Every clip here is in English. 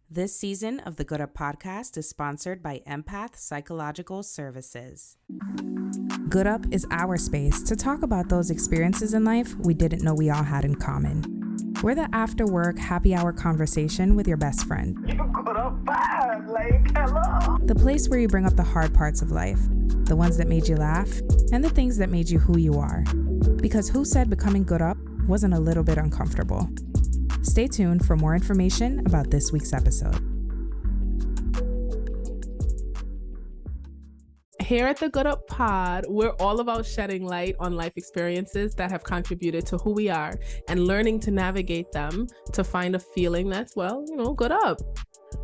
This season of the Good Up podcast is sponsored by Empath Psychological Services. Good Up is our space to talk about those experiences in life we didn't know we all had in common. We're the after work happy hour conversation with your best friend. You good up vibe, like, hello. The place where you bring up the hard parts of life, the ones that made you laugh, and the things that made you who you are. Because who said becoming good up wasn't a little bit uncomfortable? Stay tuned for more information about this week's episode. Here at the Good Up Pod, we're all about shedding light on life experiences that have contributed to who we are and learning to navigate them to find a feeling that's, good up.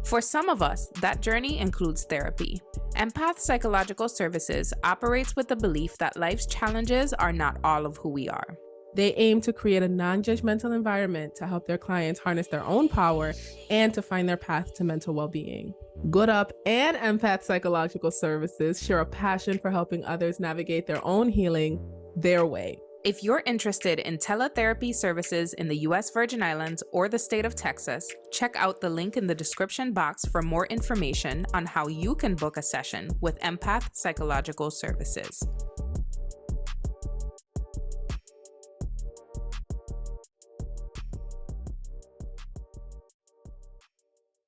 For some of us, that journey includes therapy. Empath Psychological Services operates with the belief that life's challenges are not all of who we are. They aim to create a non-judgmental environment to help their clients harness their own power and to find their path to mental well-being. Good Up and Empath Psychological Services share a passion for helping others navigate their own healing their way. If you're interested in teletherapy services in the U.S. Virgin Islands or the state of Texas, check out the link in the description box for more information on how you can book a session with Empath Psychological Services.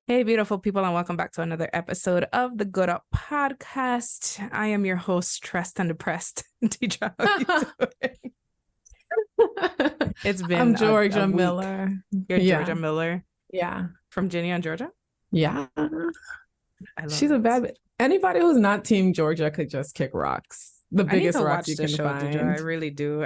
Hey, beautiful people, and welcome back to another episode of the Good Up podcast. I am your host, stressed and depressed. Deidre, how you doing? It's been I'm Georgia a week. Miller. You're Georgia Miller? Yeah. From Ginny on Georgia? Yeah. She's it. a bad bitch. Anybody who's not Team Georgia could just kick rocks. The biggest rock you can show, find. Deidre. I really do.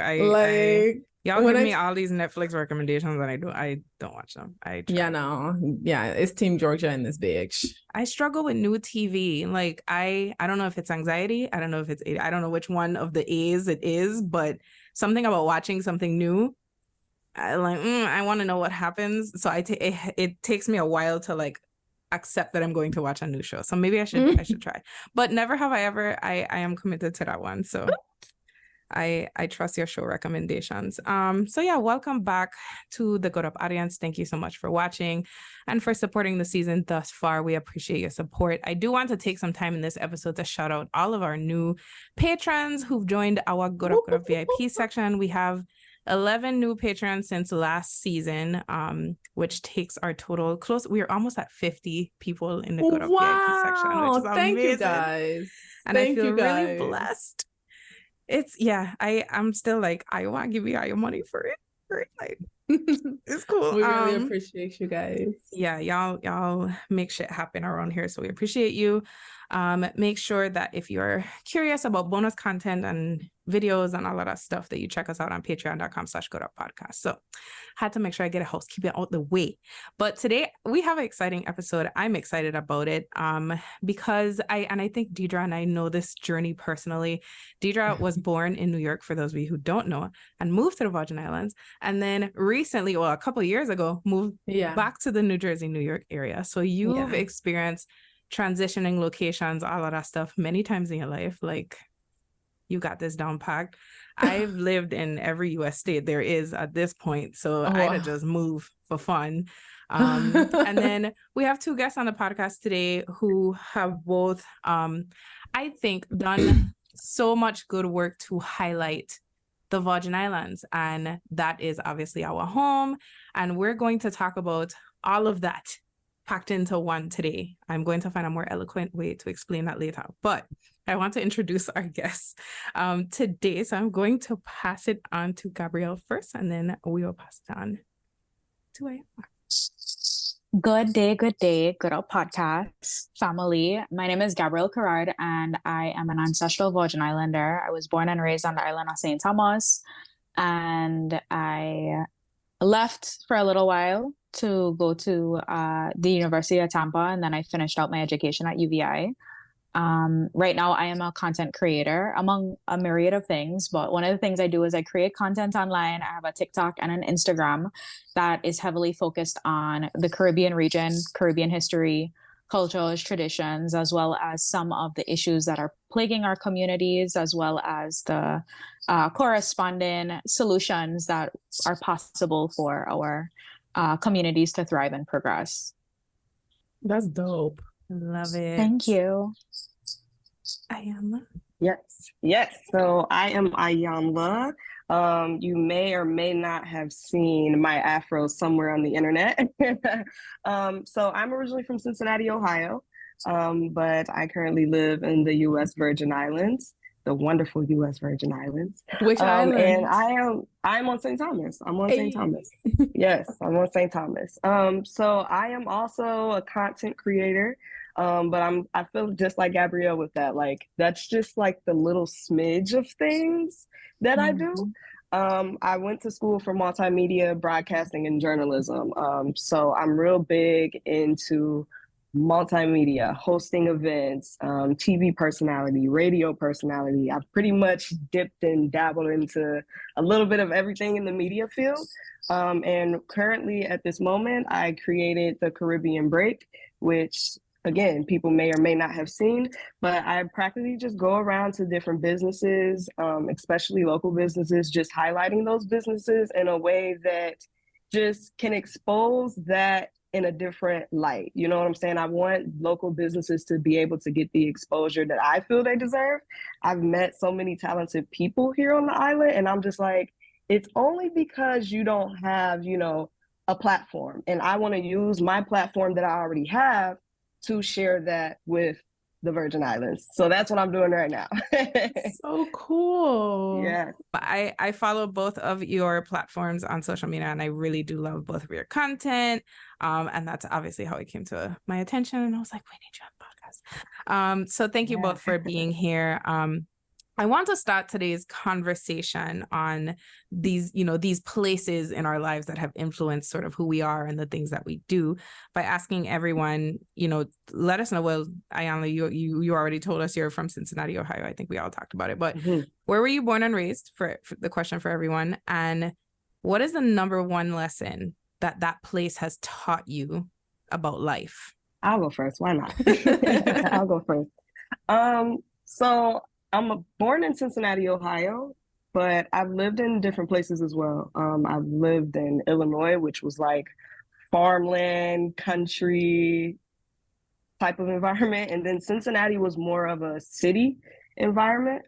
Y'all give me all these Netflix recommendations and I don't watch them. It's Team Georgia in this bitch. I struggle with new TV. Like I don't know if it's anxiety. I don't know if it's I don't know which one of the A's it is, but something about watching something new. I want to know what happens. So it takes me a while to like accept that I'm going to watch a new show. So maybe I should try. But never have I ever. I am committed to that one. So I trust your show recommendations. Welcome back to the Good Up audience. Thank you so much for watching and for supporting the season thus far. We appreciate your support. I do want to take some time in this episode to shout out all of our new patrons who've joined our Good Up VIP section. We have 11 new patrons since last season, which takes our total close. We are almost at 50 people in the Good Up VIP section, which is amazing. Thank you guys. And I feel really blessed. I'm still like, I want to give you all your money for it. Like, it's cool. We really appreciate you guys. Yeah, y'all make shit happen around here. So we appreciate you. Make sure that if you're curious about bonus content and videos and all of that stuff, that you check us out on patreon.com/gooduppodcast. So had to make sure I get a housekeeping out the way. But today we have an exciting episode. I'm excited about it because I think Deidre and I know this journey personally. Deidre was born in New York, for those of you who don't know, and moved to the Virgin Islands. And then recently, a couple of years ago, moved back to the New Jersey, New York area. So you've experienced transitioning locations, all of that stuff many times in your life. Like, you got this down packed. I've lived in every U.S. state there is at this point, so I had to just move for fun. And then we have two guests on the podcast today who have both, I think, done so much good work to highlight the Virgin Islands, and that is obviously our home. And we're going to talk about all of that packed into one today. I'm going to find a more eloquent way to explain that later, but I want to introduce our guests today. So I'm going to pass it on to Gabrielle first, and then we will pass it on to Iyanla. Good day, Good Up Podcast family. My name is Gabrielle Carrard, and I am an ancestral Virgin Islander. I was born and raised on the island of St. Thomas, and I left for a little while to go to the University of Tampa, and then I finished out my education at UVI. Right now, I am a content creator among a myriad of things, but one of the things I do is I create content online. I have a TikTok and an Instagram that is heavily focused on the Caribbean region, Caribbean history, cultures, traditions, as well as some of the issues that are plaguing our communities, as well as the corresponding solutions that are possible for our communities to thrive and progress. That's dope. Love it. Thank you. Iyanla. Yes. So I am Iyanla. You may or may not have seen my afro somewhere on the internet. So I'm originally from Cincinnati, Ohio, but I currently live in the U.S. Virgin Islands, the wonderful U.S. Virgin Islands. Which island? And I'm on St. Thomas. I'm on St. Hey. Thomas. Yes, I'm on St. Thomas. So I am also a content creator. But I feel just like Gabrielle with that. Like that's just like the little smidge of things that I do. I went to school for multimedia, broadcasting, and journalism. So I'm real big into multimedia, hosting events, TV personality, radio personality. I've pretty much dipped and dabbled into a little bit of everything in the media field. And currently at this moment, I created the Caribbean Break, which again, people may or may not have seen, but I practically just go around to different businesses, especially local businesses, just highlighting those businesses in a way that just can expose that in a different light. You know what I'm saying? I want local businesses to be able to get the exposure that I feel they deserve. I've met so many talented people here on the island, and I'm just like, it's only because you don't have, a platform. And I want to use my platform that I already have to share that with the Virgin Islands. So that's what I'm doing right now. So cool. Yes. I follow both of your platforms on social media, and I really do love both of your content. And that's obviously how it came to my attention. And I was like, we need you on the podcast. So thank you both for being here. I want to start today's conversation on these places in our lives that have influenced sort of who we are and the things that we do by asking everyone, let us know. Well, Iyanla, you already told us you're from Cincinnati, Ohio. I think we all talked about it, but where were you born and raised for the question for everyone? And what is the number one lesson that place has taught you about life? I'll go first. Why not? I'll go first. So I'm born in Cincinnati, Ohio, but I've lived in different places as well. I've lived in Illinois, which was like farmland, country type of environment. And then Cincinnati was more of a city environment.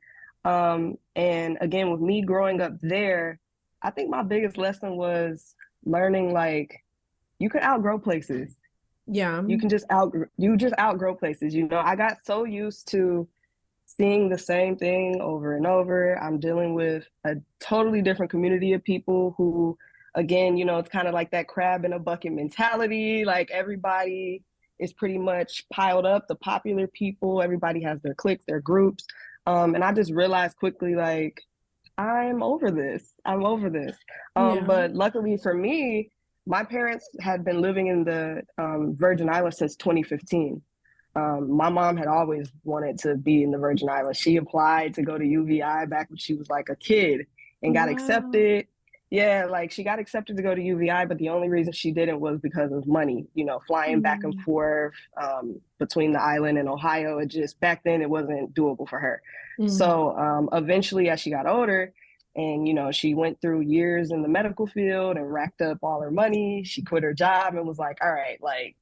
And again, with me growing up there, I think my biggest lesson was learning like you can outgrow places. Yeah. You can just outgrow places. I got so used to seeing the same thing over and over. I'm dealing with a totally different community of people who, again, it's kind of like that crab in a bucket mentality. Like everybody is pretty much piled up, the popular people, everybody has their cliques, their groups. And I just realized quickly, like, I'm over this. But luckily for me, my parents had been living in the Virgin Islands since 2015. My mom had always wanted to be in the Virgin Islands. She applied to go to UVI back when she was like a kid and got accepted. Yeah, like she got accepted to go to UVI, but the only reason she didn't was because of money, flying back and forth between the island and Ohio. It just, back then it wasn't doable for her. So eventually as she got older and, she went through years in the medical field and racked up all her money, she quit her job and was like, all right, like,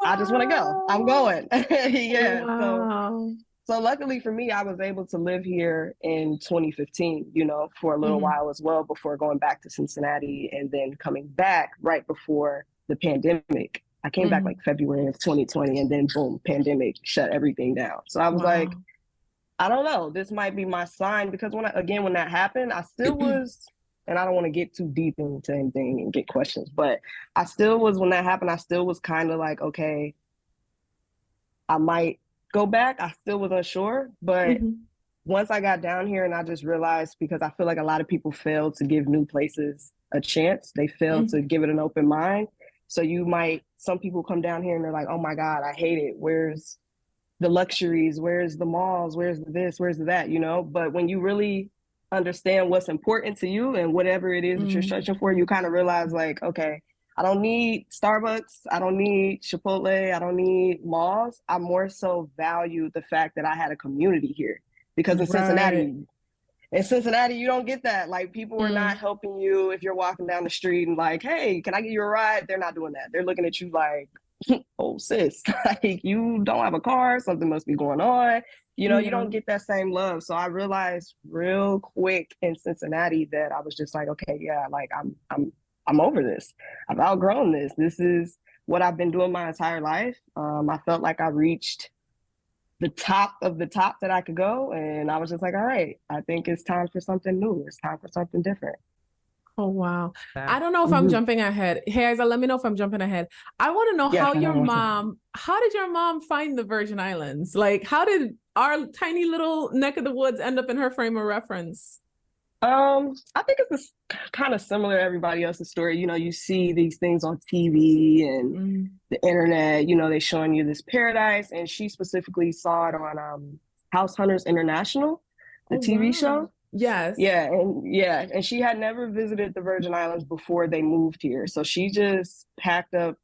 I just want to go. I'm going. Yeah. Wow. So luckily for me, I was able to live here in 2015, for a little while as well before going back to Cincinnati and then coming back right before the pandemic. I came back like February of 2020 and then boom, pandemic shut everything down. So I was like, I don't know, this might be my sign because when that happened, I still was, and I don't want to get too deep into anything and get questions, but I still was, when that happened, I still was kind of like, okay, I might go back. I still was unsure, but once I got down here and I just realized, because I feel like a lot of people fail to give new places a chance. They fail to give it an open mind. So some people come down here and they're like, oh my God, I hate it. Where's the luxuries? Where's the malls? Where's the this? Where's the that? But when you really understand what's important to you and whatever it is that you're searching for, you kind of realize like, okay, I don't need Starbucks. I don't need Chipotle. I don't need malls. I more so value the fact that I had a community here because in Cincinnati, you don't get that. Like people are not helping you if you're walking down the street and like, hey, can I get you a ride? They're not doing that. They're looking at you like, oh sis, like you don't have a car, something must be going on. You know, you Yeah. don't get that same love. So I realized real quick in Cincinnati that I was just like, okay, yeah, like I'm over this. I've outgrown this. This is what I've been doing my entire life. I felt like I reached the top of the top that I could go. And I was just like, all right, I think it's time for something new. It's time for something different. Oh, wow. Yeah. I don't know if I'm jumping ahead. Hey, Isa, let me know if I'm jumping ahead. I want to know Yes, I know what's up. how did your mom find the Virgin Islands? Like, how did our tiny little neck of the woods end up in her frame of reference? I think it's kind of similar to everybody else's story. You know, you see these things on TV and Mm. the internet, you know, they showing you this paradise. And she specifically saw it on House Hunters International, the Oh, TV wow. show. Yes. And she had never visited the Virgin Islands before they moved here. So she just packed up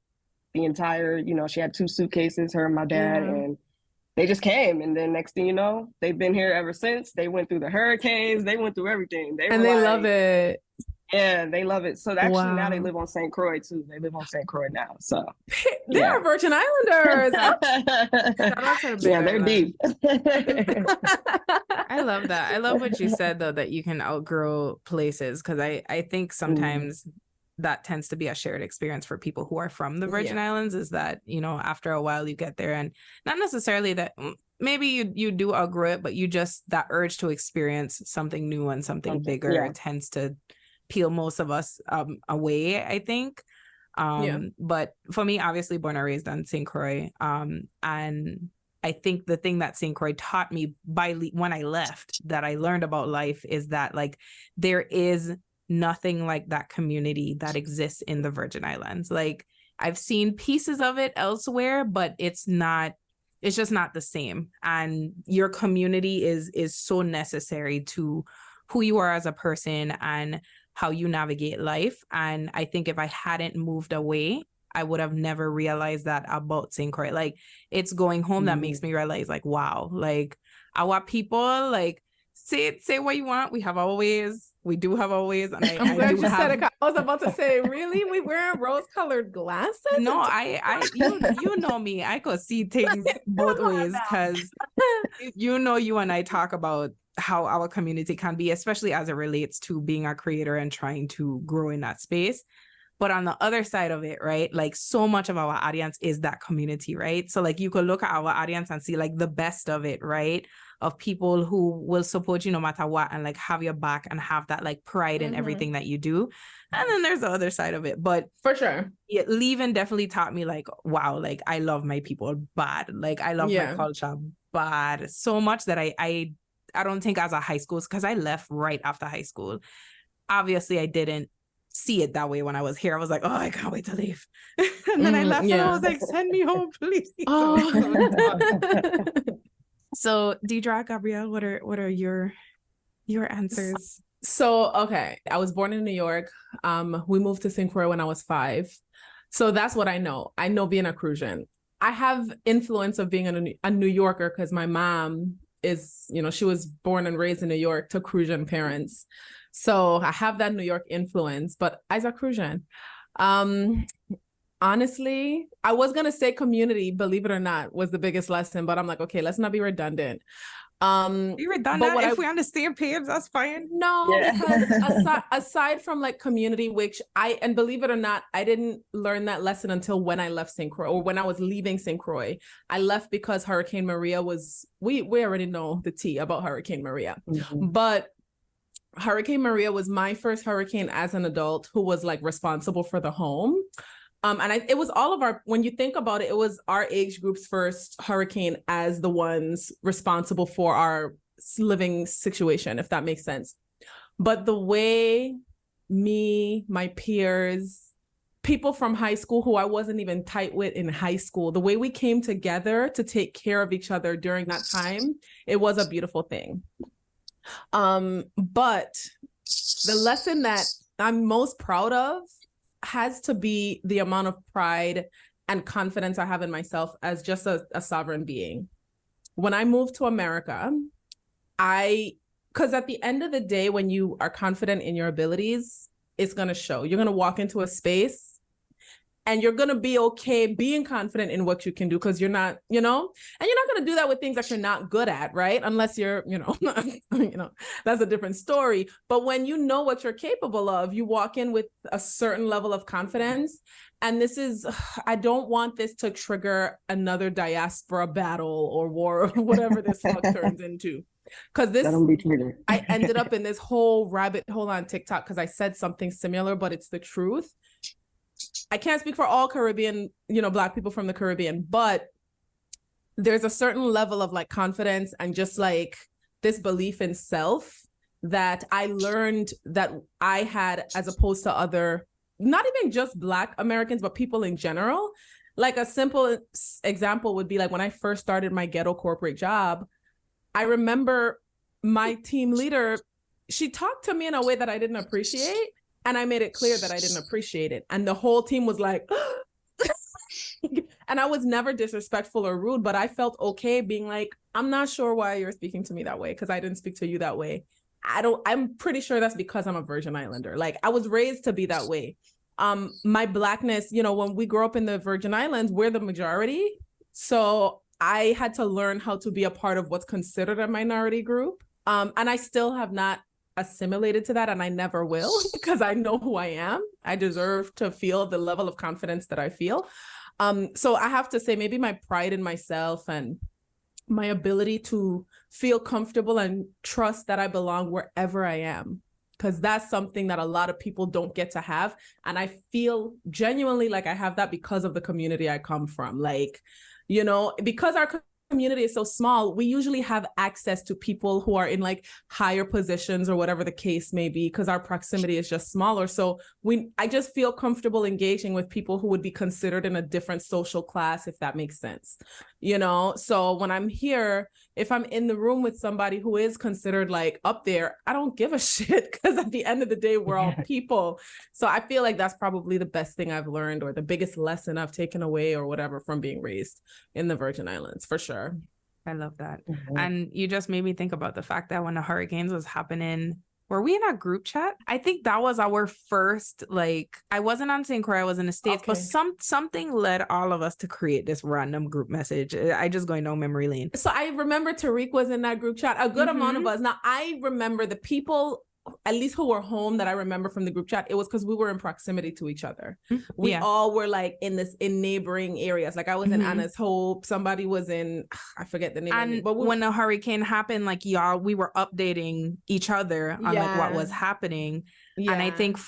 the entire, you know, she had 2 suitcases, her and my dad, Yeah. and they just came. And then next thing you know, they've been here ever since. They went through the hurricanes, they went through everything. They were And they love like, it. yeah, they love it. So actually now they Wow. live on St. Croix too. They live on St. Croix now. So They yeah. are Virgin Islanders. Shout out to the Big Yeah, they're Island. deep. I love that. I love what you said though, that you can outgrow places, because I think sometimes that tends to be a shared experience for people who are from the Virgin Islands, is that, you know, after a while you get there and not necessarily that maybe you do outgrow it, but you just, that urge to experience something new and something bigger tends to peel most of us away, I think. But for me, obviously born and raised on St. Croix, and I think the thing that St. Croix taught me when I left, that I learned about life, is that like there is nothing like that community that exists in the Virgin Islands. Like I've seen pieces of it elsewhere, but it's just not the same. And your community is so necessary to who you are as a person and how you navigate life. And I think if I hadn't moved away, I would have never realized that about St. Croix. Like it's going home that makes me realize, like, wow, like our people, like say what you want. We have our ways. We do have our ways. And I'm glad you said it. I was about to say, really? We wearing rose-colored glasses? No, you know me. I could see things both ways, because you know, you and I talk about how our community can be, especially as it relates to being a creator and trying to grow in that space. But on the other side of it, right, like so much of our audience is that community, right? So like you could look at our audience and see like the best of it, right? Of people who will support you no matter what and like have your back and have that like pride in everything that you do. And then there's the other side of it. But for sure, leaving definitely taught me like, wow, like I love my people bad. Like I love my culture bad so much that I don't think as a high school, because I left right after high school. Obviously, I didn't see it that way when I was here. I was like, oh, I can't wait to leave. And then I left and I was like, send me home, please. So Deidre, Gabrielle, what are your answers? So, okay, I was born in New York. We moved to St. Croix when I was 5. So that's what I know. I know being a Crucian. I have influence of being a New Yorker because my mom is, you know, she was born and raised in New York to Crucian parents. So I have that New York influence, but as a Crucian, honestly, I was going to say community, believe it or not, was the biggest lesson, but I'm like, okay, let's not be redundant. Be redundant. If we understand page, that's fine. No, because aside from like community, which and believe it or not, I didn't learn that lesson until when I left St. Croix, or when I was leaving St. Croix. I left because Hurricane Maria was, we already know the tea about Hurricane Maria, but Hurricane Maria was my first hurricane as an adult who was like responsible for the home. It was all of our, when you think about it, it was our age group's first hurricane as the ones responsible for our living situation, if that makes sense. But the way me, my peers, people from high school who I wasn't even tight with in high school, the way we came together to take care of each other during that time, it was a beautiful thing. But the lesson that I'm most proud of has to be the amount of pride and confidence I have in myself as just a sovereign being. When I moved to America, because at the end of the day, when you are confident in your abilities, it's going to show. You're going to walk into a space and you're going to be okay being confident in what you can do because you're not, and you're not going to do that with things that you're not good at, right? Unless you're, that's a different story. But when you know what you're capable of, you walk in with a certain level of confidence. And I don't want this to trigger another diaspora battle or war or whatever this fuck turns into. Because I ended up in this whole rabbit hole on TikTok because I said something similar, but it's the truth. I can't speak for all Caribbean, Black people from the Caribbean, but there's a certain level of like confidence and just like this belief in self that I learned that I had as opposed to other, not even just Black Americans, but people in general. Like a simple example would be like when I first started my ghetto corporate job, I remember my team leader, she talked to me in a way that I didn't appreciate. And I made it clear that I didn't appreciate it. And the whole team was like, and I was never disrespectful or rude, but I felt okay being like, I'm not sure why you're speaking to me that way because I didn't speak to you that way. I'm pretty sure that's because I'm a Virgin Islander. Like I was raised to be that way. My Blackness, when we grow up in the Virgin Islands, we're the majority. So I had to learn how to be a part of what's considered a minority group. And I still have not assimilated to that, and I never will because I know who I am. I deserve to feel the level of confidence that I feel. So I have to say maybe my pride in myself and my ability to feel comfortable and trust that I belong wherever I am, because that's something that a lot of people don't get to have. And I feel genuinely like I have that because of the community I come from. Like, because our community is so small, we usually have access to people who are in like higher positions or whatever the case may be, because our proximity is just smaller. So I just feel comfortable engaging with people who would be considered in a different social class, if that makes sense. So when I'm here, if I'm in the room with somebody who is considered like up there, I don't give a shit because at the end of the day, we're all people. So I feel like that's probably the best thing I've learned or the biggest lesson I've taken away or whatever from being raised in the Virgin Islands, for sure. I love that. And you just made me think about the fact that when the hurricanes was happening, were we in a group chat? I think that was our first, I wasn't on St. Croix, I was in the States, but something led all of us to create this random group message. I just going down memory lane. So I remember Tariq was in that group chat, a good amount of us. Now I remember the people, at least who were home, that I remember from the group chat, it was because we were in proximity to each other. We all were like in neighboring areas. Like I was in Anna's Hope, somebody was in, I forget the name. And but when the hurricane happened, we were updating each other on what was happening. And I think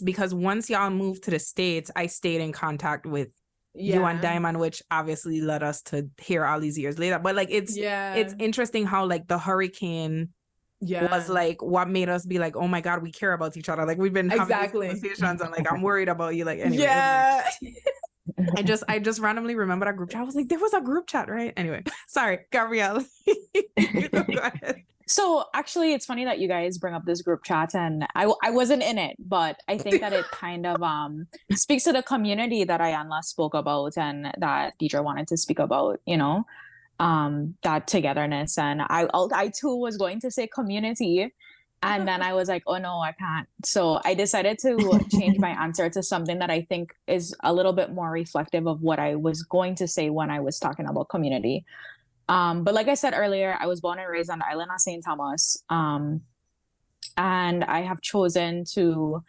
because once y'all moved to the States, I stayed in contact with you and Diamond, which obviously led us to here all these years later. But it's interesting how the hurricane was what made us be like, oh my God, we care about each other. We've been having these conversations and I'm worried about you. Anyway. I just randomly remember that group chat. I was like, there was a group chat, right? Anyway, sorry, Gabrielle. Go ahead. So actually, it's funny that you guys bring up this group chat, and I wasn't in it, but I think that it kind of speaks to the community that Iyanla spoke about and that Deidre wanted to speak about, that togetherness. And I too was going to say community, and then I was like, oh no, I can't. So I decided to change my answer to something that I think is a little bit more reflective of what I was going to say when I was talking about community. But like I said earlier, I was born and raised on the island of St. Thomas. And I have chosen to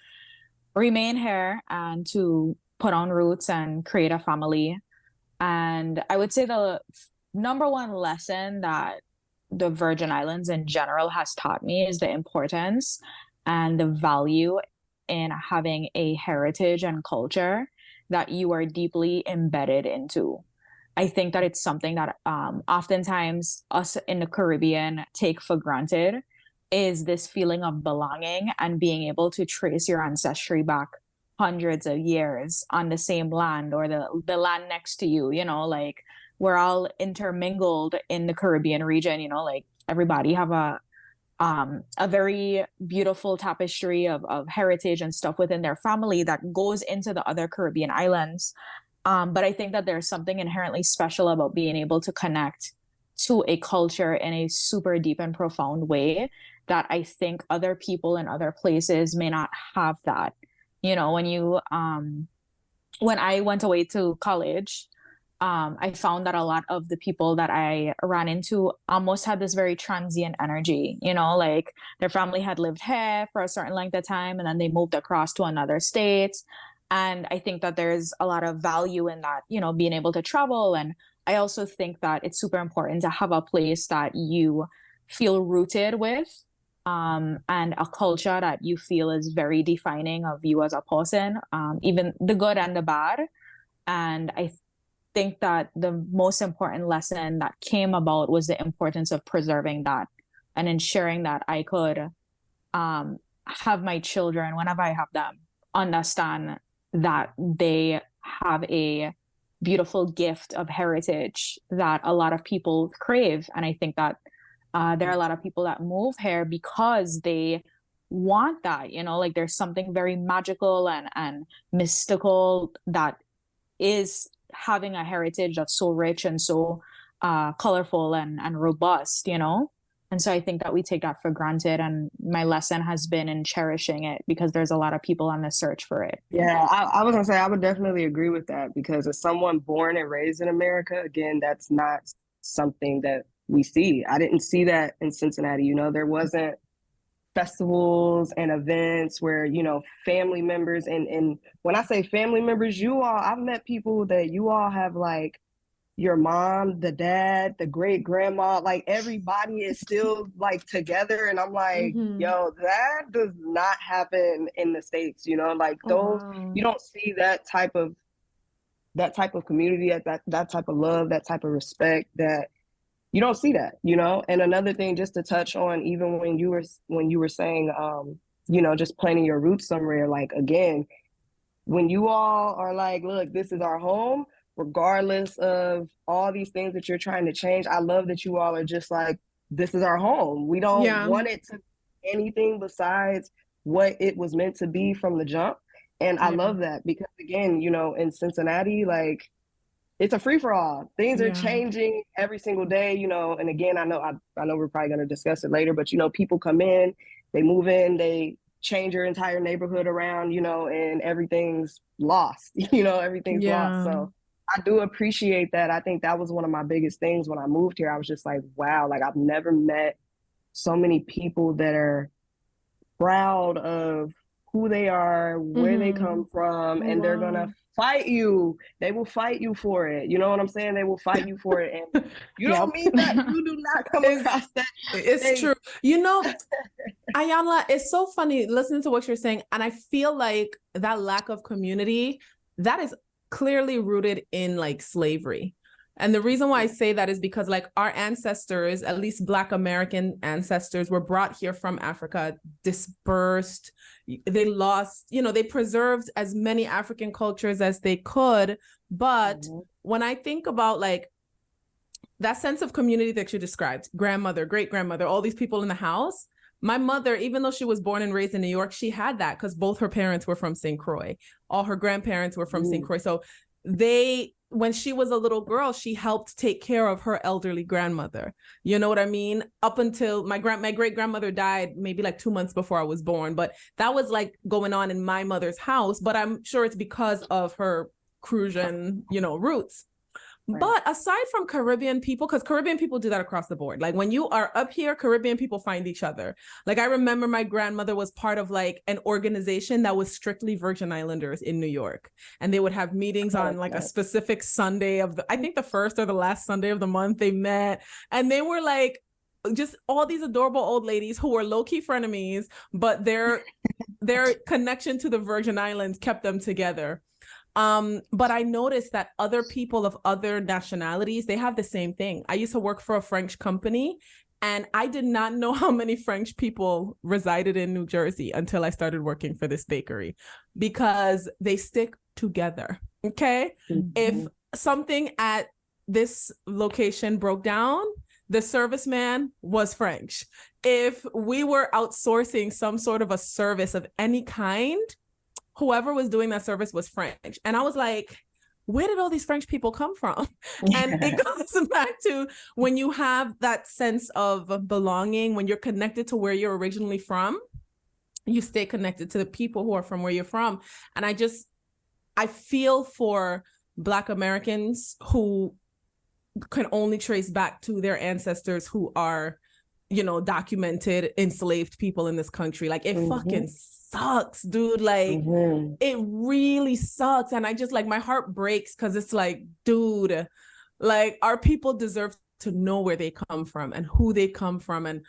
remain here and to put on roots and create a family. And I would say the number one lesson that the Virgin Islands in general has taught me is the importance and the value in having a heritage and culture that you are deeply embedded into. I think that it's something that oftentimes us in the Caribbean take for granted, is this feeling of belonging and being able to trace your ancestry back hundreds of years on the same land or the land next to you. We're all intermingled in the Caribbean region, everybody have a very beautiful tapestry of heritage and stuff within their family that goes into the other Caribbean islands. But I think that there's something inherently special about being able to connect to a culture in a super deep and profound way that I think other people in other places may not have that. When you when I went away to college, I found that a lot of the people that I ran into almost had this very transient energy, you know, like their family had lived here for a certain length of time and then they moved across to another state. And I think that there's a lot of value in that, you know, being able to travel. And I also think that it's super important to have a place that you feel rooted with, and a culture that you feel is very defining of you as a person, even the good and the bad. And I think that the most important lesson that came about was the importance of preserving that and ensuring that I could, have my children, whenever I have them, understand that they have a beautiful gift of heritage that a lot of people crave. And I think that there are a lot of people that move here because they want that, you know, like there's something very magical and mystical that is having a heritage that's so rich and so colorful and robust, you know? And so I think that we take that for granted. And my lesson has been in cherishing it because there's a lot of people on the search for it. Yeah, I was gonna say I would definitely agree with that because as someone born and raised in America, again, that's not something that we see. I didn't see that in Cincinnati. You know, there wasn't festivals and events where, you know, family members and when I say family members, I've met people that you all have like your mom, the dad, the great grandma, like everybody is still like together. And I'm like, yo, that does not happen in the States, you know, like those, you don't see that type of community, that type of love, that type of respect, that you don't see that, you know. And another thing, just to touch on, even when you were saying, you know, just planting your roots somewhere, like again, when you all are like, look, this is our home, regardless of all these things that you're trying to change, I love that you all are just like, this is our home. We don't want it to be anything besides what it was meant to be from the jump. And I love that because again, you know, in Cincinnati, like it's a free for all. Things are changing every single day, you know. And again, I know we're probably going to discuss it later, but you know, people come in, they move in, they change your entire neighborhood around, you know, and everything's lost. You know, everything's lost. So I do appreciate that. I think that was one of my biggest things when I moved here. I was just like, wow, like I've never met so many people that are proud of who they are, where they come from, and they're gonna fight you. They will fight you for it. You know what I'm saying? They will fight you for it. And you don't mean that. You do not come across that. It's true. You know, Iyanla, it's so funny listening to what you're saying. And I feel like that lack of community, that is clearly rooted in like slavery. And the reason why I say that is because like our ancestors, at least Black American ancestors, were brought here from Africa, dispersed. They lost, you know, they preserved as many African cultures as they could. But when I think about like that sense of community that you described, grandmother, great grandmother, all these people in the house, my mother, even though she was born and raised in New York, she had that because both her parents were from St. Croix. All her grandparents were from St. Croix. So when she was a little girl, she helped take care of her elderly grandmother. You know what I mean? Up until my great grandmother died maybe like 2 months before I was born. But that was like going on in my mother's house. But I'm sure it's because of her Crucian, you know, roots. Right. But aside from Caribbean people, because Caribbean people do that across the board. Like when you are up here, Caribbean people find each other. Like I remember my grandmother was part of like an organization that was strictly Virgin Islanders in New York. And they would have meetings on like a specific Sunday I think the first or the last Sunday of the month they met. And they were like, just all these adorable old ladies who were low-key frenemies, but their connection to the Virgin Islands kept them together. But I noticed that other people of other nationalities, they have the same thing. I used to work for a French company, and I did not know how many French people resided in New Jersey until I started working for this bakery, because they stick together. Okay. If something at this location broke down, the serviceman was French. If we were outsourcing some sort of a service of any kind, whoever was doing that service was French. And I was like, where did all these French people come from? And it goes back to when you have that sense of belonging, when you're connected to where you're originally from, you stay connected to the people who are from where you're from. And I I feel for Black Americans who can only trace back to their ancestors who are, you know, documented enslaved people in this country. Like, it fucking sucks, dude. Like, it really sucks. And I just, like, my heart breaks because it's like, dude, like, our people deserve to know where they come from and who they come from. And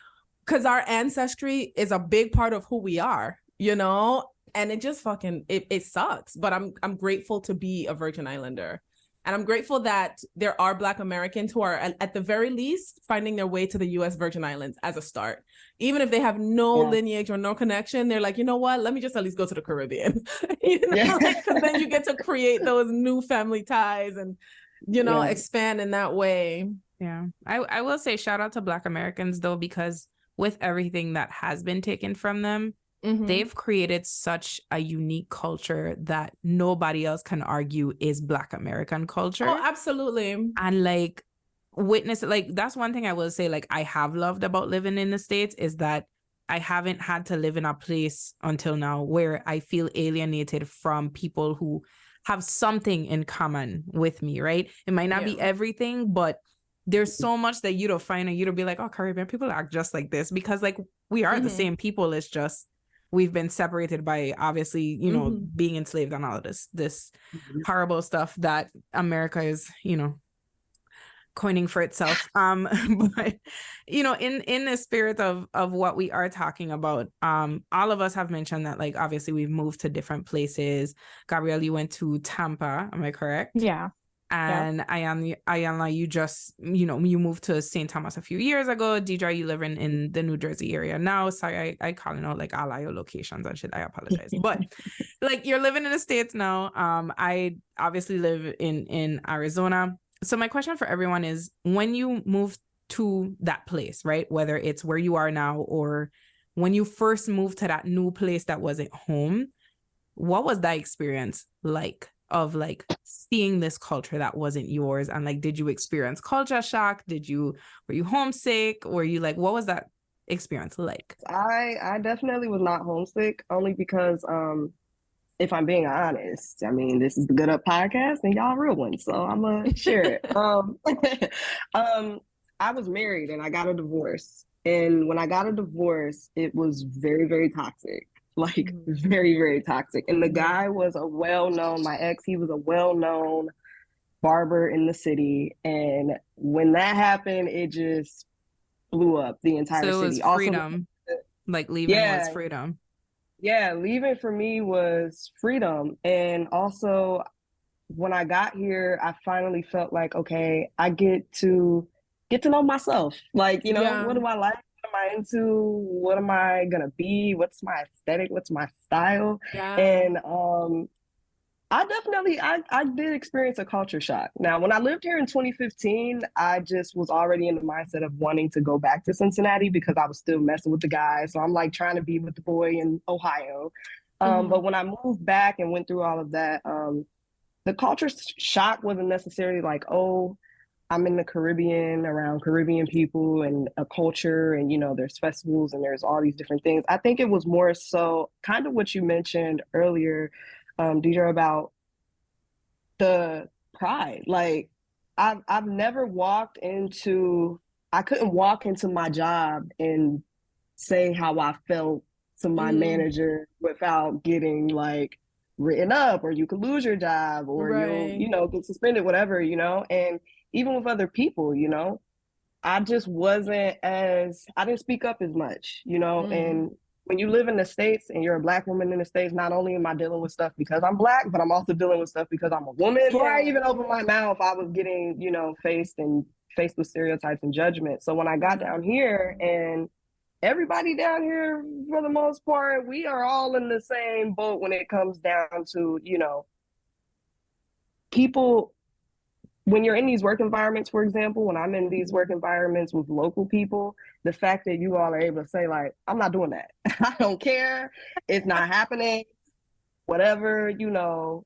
because our ancestry is a big part of who we are, you know? And it just fucking, it sucks. But I'm grateful to be a Virgin Islander. And I'm grateful that there are Black Americans who are, at the very least, finding their way to the U.S. Virgin Islands as a start. Even if they have no lineage or no connection, they're like, you know what? Let me just at least go to the Caribbean. You know, because then you get to create those new family ties and, you know, expand in that way. Yeah. I will say shout out to Black Americans, though, because with everything that has been taken from them, they've created such a unique culture that nobody else can argue is Black American culture. Oh, absolutely. And like witness, like that's one thing I will say, like I have loved about living in the States is that I haven't had to live in a place until now where I feel alienated from people who have something in common with me, right? It might not be everything, but there's so much that you don't find, and you don't be like, oh, Caribbean people act just like this, because like we are the same people. It's just we've been separated by, obviously, you know, being enslaved and all of this horrible stuff that America is, you know, coining for itself. But you know, in the spirit of what we are talking about, all of us have mentioned that, like, obviously we've moved to different places. Gabrielle, you went to Tampa, am I correct? Yeah. And Iyanla, you just, you know, you moved to St. Thomas a few years ago. Deidre, you live in the New Jersey area now. Sorry, I call it out like all your locations and shit. I apologize. But like, you're living in the States now. I obviously live in Arizona. So my question for everyone is, when you moved to that place, right? Whether it's where you are now or when you first moved to that new place that wasn't home, what was that experience like? Of like seeing this culture that wasn't yours, and like, did you experience culture shock? Were you homesick? Were you like, what was that experience like? I definitely was not homesick, only because if I'm being honest, I mean, this is the Good Up podcast and y'all real ones, so I'm gonna share it. I was married and I got a divorce, and when I got a divorce, it was very, very toxic. Like very, very toxic. And the guy was my ex, he was a well-known barber in the city. And when that happened, it just blew up the entire city. So it was freedom. Also, like leaving was freedom. Yeah, leaving for me was freedom. And also when I got here, I finally felt like, okay, I get to know myself. Like, you know, what do I like? What am I into? What am I gonna be? What's my aesthetic? What's my style? And I did experience a culture shock. Now, when I lived here in 2015, I just was already in the mindset of wanting to go back to Cincinnati because I was still messing with the guys. So I'm like trying to be with the boy in Ohio. But when I moved back and went through all of that, the culture shock wasn't necessarily like, oh, I'm in the Caribbean, around Caribbean people and a culture, and, you know, there's festivals and there's all these different things. I think it was more so kind of what you mentioned earlier, Deidre, about the pride. Like, I've never I couldn't walk into my job and say how I felt to my manager without getting like written up, or you could lose your job, or you'll, you know, get suspended, whatever, you know. And even with other people, you know, I didn't speak up as much, you know. And when you live in the States and you're a Black woman in the States, not only am I dealing with stuff because I'm Black, but I'm also dealing with stuff because I'm a woman. Before I even opened my mouth, I was getting, you know, faced with stereotypes and judgment. So when I got down here, and everybody down here, for the most part, we are all in the same boat when it comes down to, you know, people. When you're in these work environments, for example, when I'm in these work environments with local people, the fact that you all are able to say, like, I'm not doing that. I don't care. It's not happening. Whatever, you know,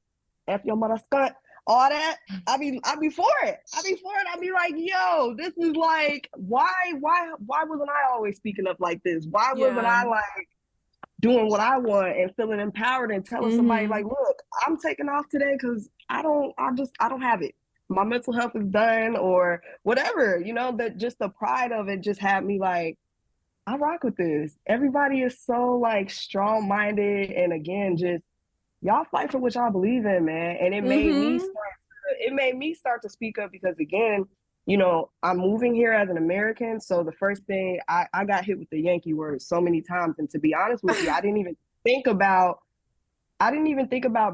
F your mother scunt, all that. I be for it. I be like, yo, this is like, why wasn't I always speaking up like this? Why wasn't I like doing what I want and feeling empowered and telling somebody Mhm. like, look, I'm taking off today because I don't have it. My mental health is done or whatever, you know, that just the pride of it just had me like, I rock with this. Everybody is so like strong minded. And again, just y'all fight for what y'all believe in, man. And Mhm. it made me start to speak up because again, you know, I'm moving here as an American. So the first thing I got hit with the Yankee word so many times. And to be honest with you, I didn't even think about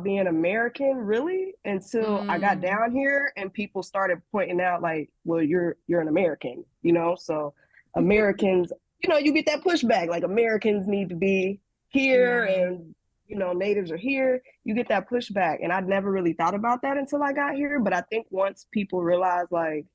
being American really until I got Mm. down here and people started pointing out like, well, you're an American, you know? So Americans, you know, you get that pushback, like Americans need to be here Yeah. and you know, natives are here. You get that pushback. And I'd never really thought about that until I got here. But I think once people realize like,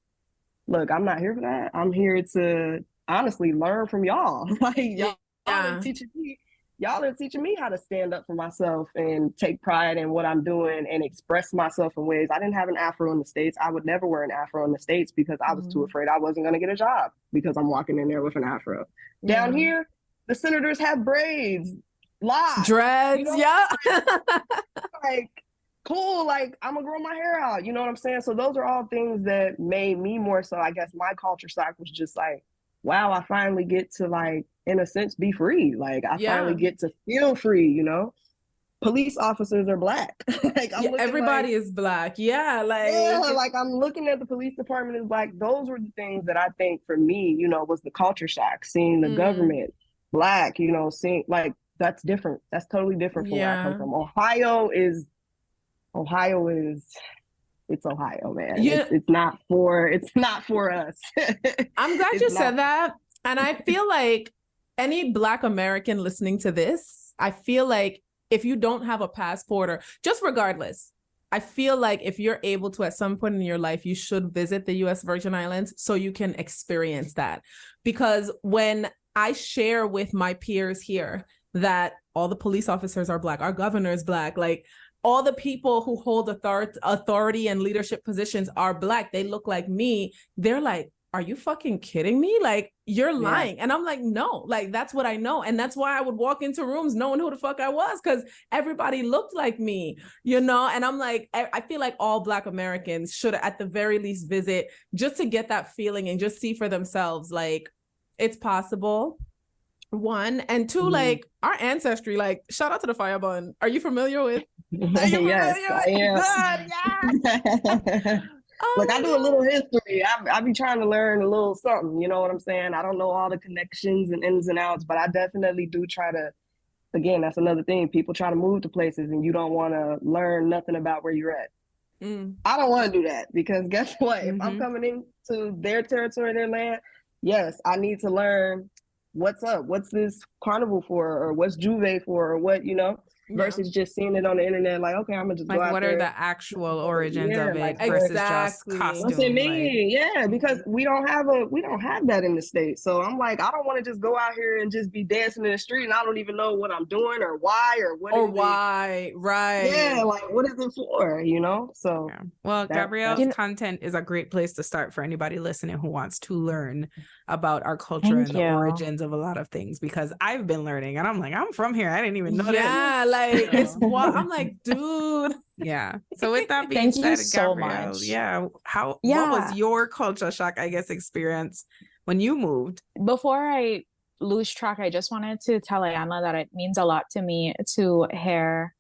look, I'm not here for that. I'm here to honestly learn from y'all. Like y'all are Yeah. teaching me, y'all are teaching me how to stand up for myself and take pride in what I'm doing and express myself in ways. I didn't have an afro in the States. I would never wear an afro in the States because I was too Mhm. afraid I wasn't going to get a job because I'm walking in there with an afro. Down Yeah. here, the senators have braids, locks, you Dreads. know, Yeah. like cool, like I'm gonna grow my hair out, you know what I'm saying? So those are all things that made me more so, I guess my culture shock was just like, wow, I finally get to like in a sense be free. Like I finally Yeah. get to feel free, you know? Police officers are black. Like I'm Yeah. looking like, Everybody is black. Yeah. yeah, Like. like I'm looking at the police department as black. Those were the things that I think for me, you know, was the culture shock, seeing the Mm. government black, you know, seeing like that's different. That's totally different from where I come Yeah. from. Ohio is it's Ohio, man. Yeah. It's not for us. I'm glad It's you not. said that. And I feel like any Black American listening to this, I feel like if you don't have a passport or just regardless, I feel like if you're able to at some point in your life, you should visit the US Virgin Islands so you can experience that. Because when I share with my peers here that all the police officers are Black, our governor is Black, like all the people who hold authority and leadership positions are Black, they look like me, they're like, are you fucking kidding me? Like, you're Yeah. lying. And I'm like, no, like, that's what I know. And that's why I would walk into rooms knowing who the fuck I was, because everybody looked like me, you know? And I'm like, I feel like all Black Americans should at the very least visit just to get that feeling and just see for themselves, like, it's possible. One. And two, like, our ancestry, like, shout out to the fire bun. Are you familiar with? Are you Yes, familiar I with? Good, yeah. am. Oh Look, I my do a God. little history. I be trying to learn a little something, you know what I'm saying? I don't know all the connections and ins and outs, but I definitely do try to, again, that's another thing. People try to move to places and you don't want to learn nothing about where you're at. Mm. I don't want to do that because guess what? If I'm Mm-hmm. coming into their territory, their land, yes, I need to learn what's up, what's this carnival for, or what's Juve for, or what, you know, Yeah. versus just seeing it on the internet, like, okay, I'm gonna just go Like, out what are there. the actual origins Yeah, of like it what versus just Exactly. what's it costume? Like, mean? Yeah, because Mhm. we don't have that in the States. So I'm like, I don't want to just go out here and just be dancing in the street and I don't even know what I'm doing or why or what Or is it. why, Yeah, right. like what is it for, you know? So yeah. Well, that's Gabrielle's You know, content is a great place to start for anybody listening who wants to learn about our culture thank and the you. origins of a lot of things, because I've been learning and I'm like, I'm from here. I didn't even know this. Yeah, like it's So, what I'm like, dude. yeah. So with that being Thank you said, so Gabrielle, much. yeah, what was Yeah. your culture shock, I guess, experience when you moved? Before I lose track, I just wanted to tell Iyanla that it means a lot to me to hear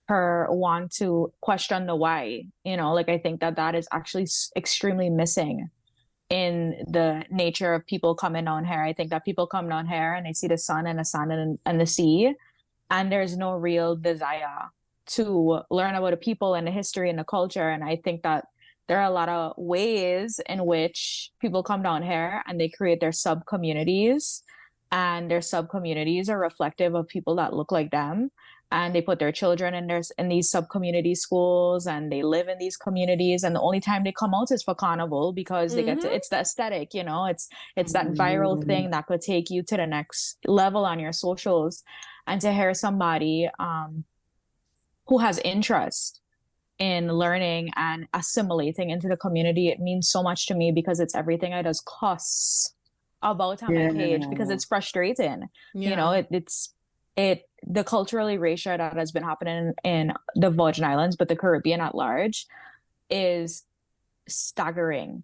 her want to question the why. You know, like I think that that is actually extremely missing in the nature of people coming down here. I think that people come down here and they see the sun and the sand and the sea, and there's no real desire to learn about the people and the history and the culture. And I think that there are a lot of ways in which people come down here and they create their sub communities, and their sub communities are reflective of people that look like them, and they put their children in these sub community schools and they live in these communities, and the only time they come out is for carnival because they get to, Mm-hmm. it's the aesthetic, you know, it's that viral thing that could take you to the next level on your socials. And to hear somebody who has interest in learning and assimilating into the community, it means so much to me because it's everything I just cuss about on my page because yeah. it's frustrating. You know, Yeah. it's the cultural erasure that has been happening in the Virgin Islands, but the Caribbean at large, is staggering.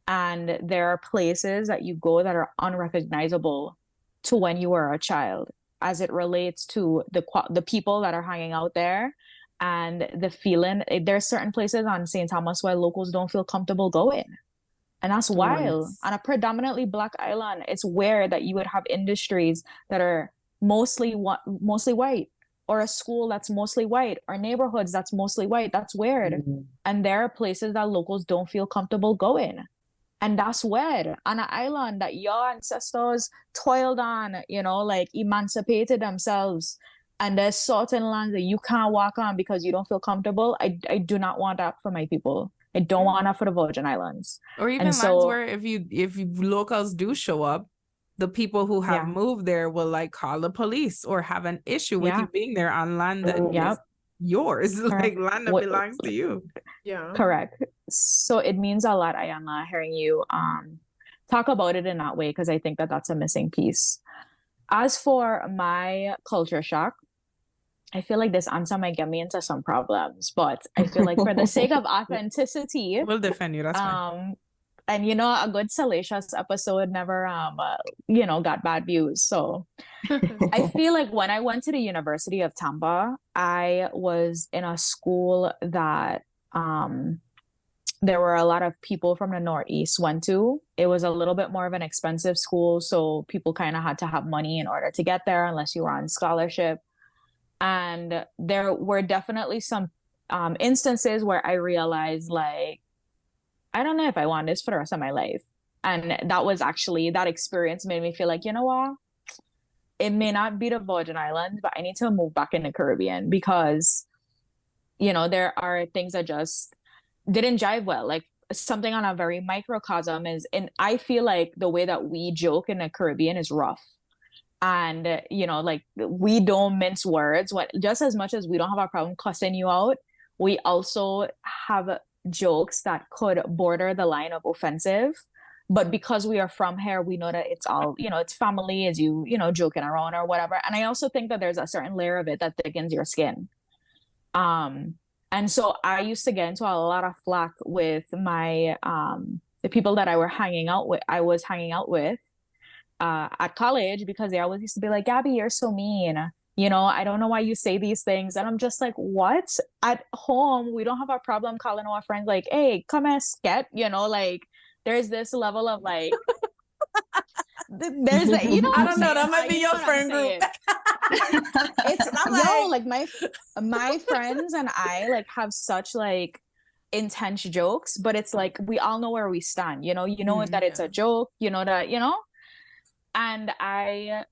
And there are places that you go that are unrecognizable to when you were a child, as it relates to the people that are hanging out there and the feeling. There's certain places on St. Thomas where locals don't feel comfortable going. And that's wild. Yes. On a predominantly Black island, it's weird that you would have industries that are mostly white, or a school that's mostly white, or neighborhoods that's mostly white. That's weird. Mhm. And there are places that locals don't feel comfortable going. And that's weird. On an island that your ancestors toiled on, like emancipated themselves. And there's certain lands that you can't walk on because you don't feel comfortable. I do not want that for my people. I don't want that for the Virgin Islands. Or even And lands so, where if locals do show up, the people who have yeah, moved there will like call the police or have an issue with yeah, you being there on land that is yep, yours, like correct. land that What, belongs to you. Yeah. correct. So it means a lot, Iyanla, hearing you talk about it in that way, because I think that that's a missing piece. As for my culture shock, I feel like this answer might get me into some problems, but I feel like for the sake of authenticity, We'll defend you. That's fine. and a good salacious episode never got bad views. So I feel like when I went to the University of Tampa, I was in a school that there were a lot of people from the Northeast went to. It was a little bit more of an expensive school, so people kind of had to have money in order to get there unless you were on scholarship. And there were definitely some instances where I realized, like, I don't know if I want this for the rest of my life. And that experience made me feel like, you know what? It may not be the Virgin Islands, but I need to move back in the Caribbean, because, there are things that just didn't jive well. Like, something on a very microcosm is, and I feel like the way that we joke in the Caribbean is rough. And, like, we don't mince words. Just as much as we don't have a problem cussing you out, we also have jokes that could border the line of offensive. But because we are from here, we know that it's all, it's family, as joking around or whatever. And I also think that there's a certain layer of it that thickens your skin. And so I used to get into a lot of flack with my the people that I was hanging out with at college, because they always used to be like, Gabby, you're so mean. I don't know why you say these things. And I'm just like, what? At home, we don't have a problem calling our friends like, hey, come and sket, like, there's this level of like, there's that, I don't know, that might be your friend group. It's like my friends and I like have such like intense jokes, but it's like we all know where we stand, that it's a joke, and I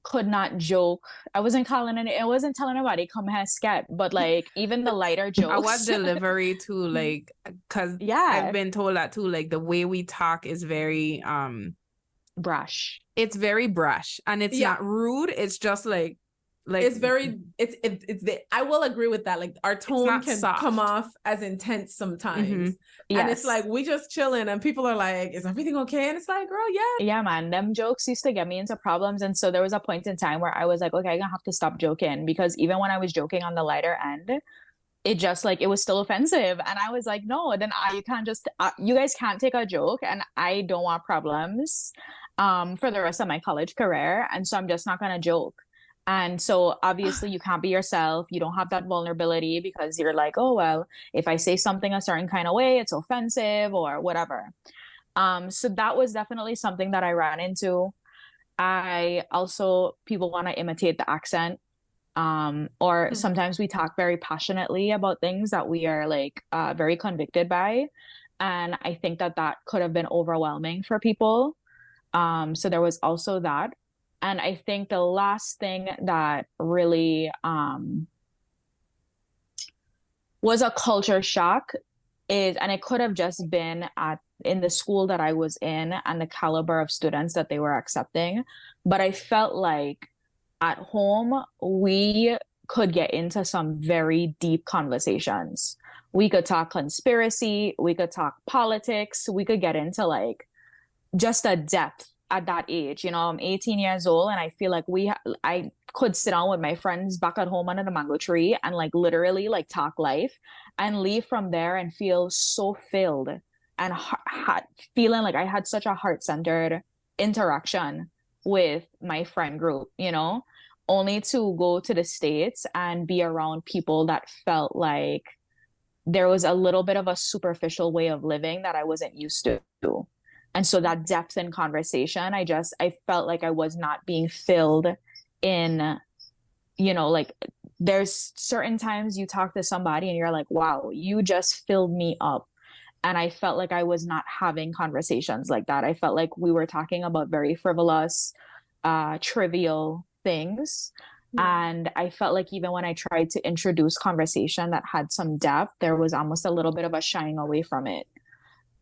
could not joke. I wasn't telling anybody come here scat, but like even the lighter jokes. Our delivery too, like, because I've been told that too, like the way we talk is very brash. It's very brash, and it's not rude. It's just like it's very I will agree with that. Like, our tone can soft. come off as intense sometimes. Mm-hmm. Yes. And it's like we just chilling and people are like, is everything okay? And it's like, girl, yeah, man, them jokes used to get me into problems. And so there was a point in time where I was like, okay, I'm gonna have to stop joking, because even when I was joking on the lighter end, it just like, it was still offensive. And I was like, no, then you can't just you guys can't take a joke, and I don't want problems for the rest of my college career. And so I'm just not gonna joke. And so obviously you can't be yourself. You don't have that vulnerability, because you're like, oh, well, if I say something a certain kind of way, it's offensive or whatever. So that was definitely something that I ran into. People want to imitate the accent. Or sometimes we talk very passionately about things that we are like very convicted by. And I think that could have been overwhelming for people. So there was also that. And I think the last thing that really was a culture shock is, and it could have just been in the school that I was in and the caliber of students that they were accepting, but I felt like at home we could get into some very deep conversations. We could talk conspiracy, we could talk politics, we could get into like just a depth at that age. I'm 18 years old, and I feel like I could sit down with my friends back at home under the mango tree and like literally like talk life and leave from there and feel so filled and feeling like I had such a heart-centered interaction with my friend group, you know, only to go to the States and be around people that felt like there was a little bit of a superficial way of living that I wasn't used to. And so that depth in conversation, I felt like I was not being filled in, you know, like there's certain times you talk to somebody and you're like, wow, you just filled me up. And I felt like I was not having conversations like that. I felt like we were talking about very frivolous, trivial things. And I felt like even when I tried to introduce conversation that had some depth, there was almost a little bit of a shying away from it.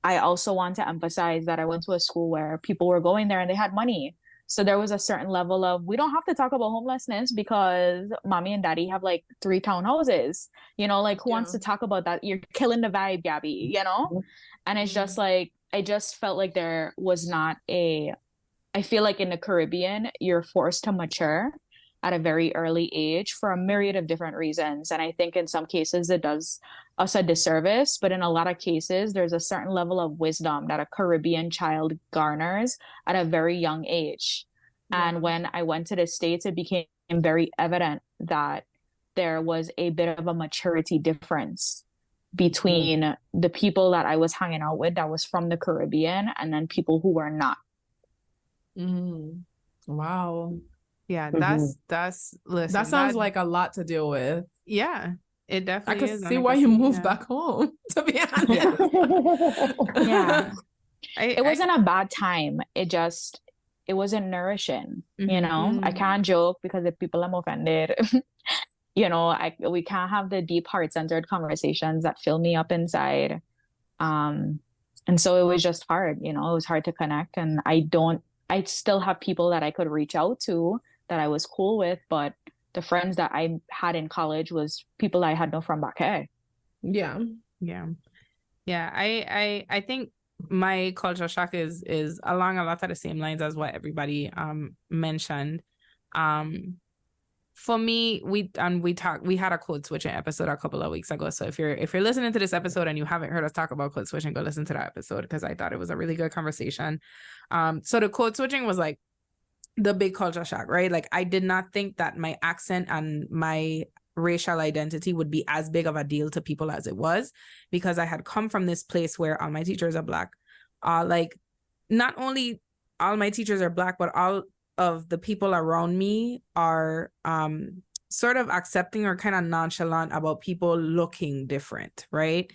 I also want to emphasize that I went to a school where people were going there and they had money. So there was a certain level of, we don't have to talk about homelessness because mommy and daddy have like 3 townhouses, you know, like who wants to talk about that? You're killing the vibe, Gabby, you know? And it's just like, I just felt like there was not I feel like in the Caribbean, you're forced to mature at a very early age for a myriad of different reasons. And I think in some cases it does us a disservice, but in a lot of cases, there's a certain level of wisdom that a Caribbean child garners at a very young age. And when I went to the States, it became very evident that there was a bit of a maturity difference between the people that I was hanging out with that was from the Caribbean and then people who were not. Wow. Yeah, that's listen, That sounds like a lot to deal with. Yeah, it definitely I is. can see why you moved back home, to be honest. Yeah. It wasn't a bad time. It wasn't nourishing, you know? I can't joke because if people are offended, you know, we can't have the deep heart-centered conversations that fill me up inside. And so it was just hard, you know, it was hard to connect. And I still have people that I could reach out to that I was cool with, but the friends that I had in college was people I had known from back here. Yeah. I think my culture shock is along a lot of the same lines as what everybody mentioned. For me, we had a code switching episode a couple of weeks ago. So if you're listening to this episode and you haven't heard us talk about code switching, go listen to that episode because I thought it was a really good conversation. So the code switching was like the big culture shock, right? Like I did not think that my accent and my racial identity would be as big of a deal to people as it was, because I had come from this place where all my teachers are Black. Like not only all my teachers are Black, but all of the people around me are sort of accepting or kind of nonchalant about people looking different, right?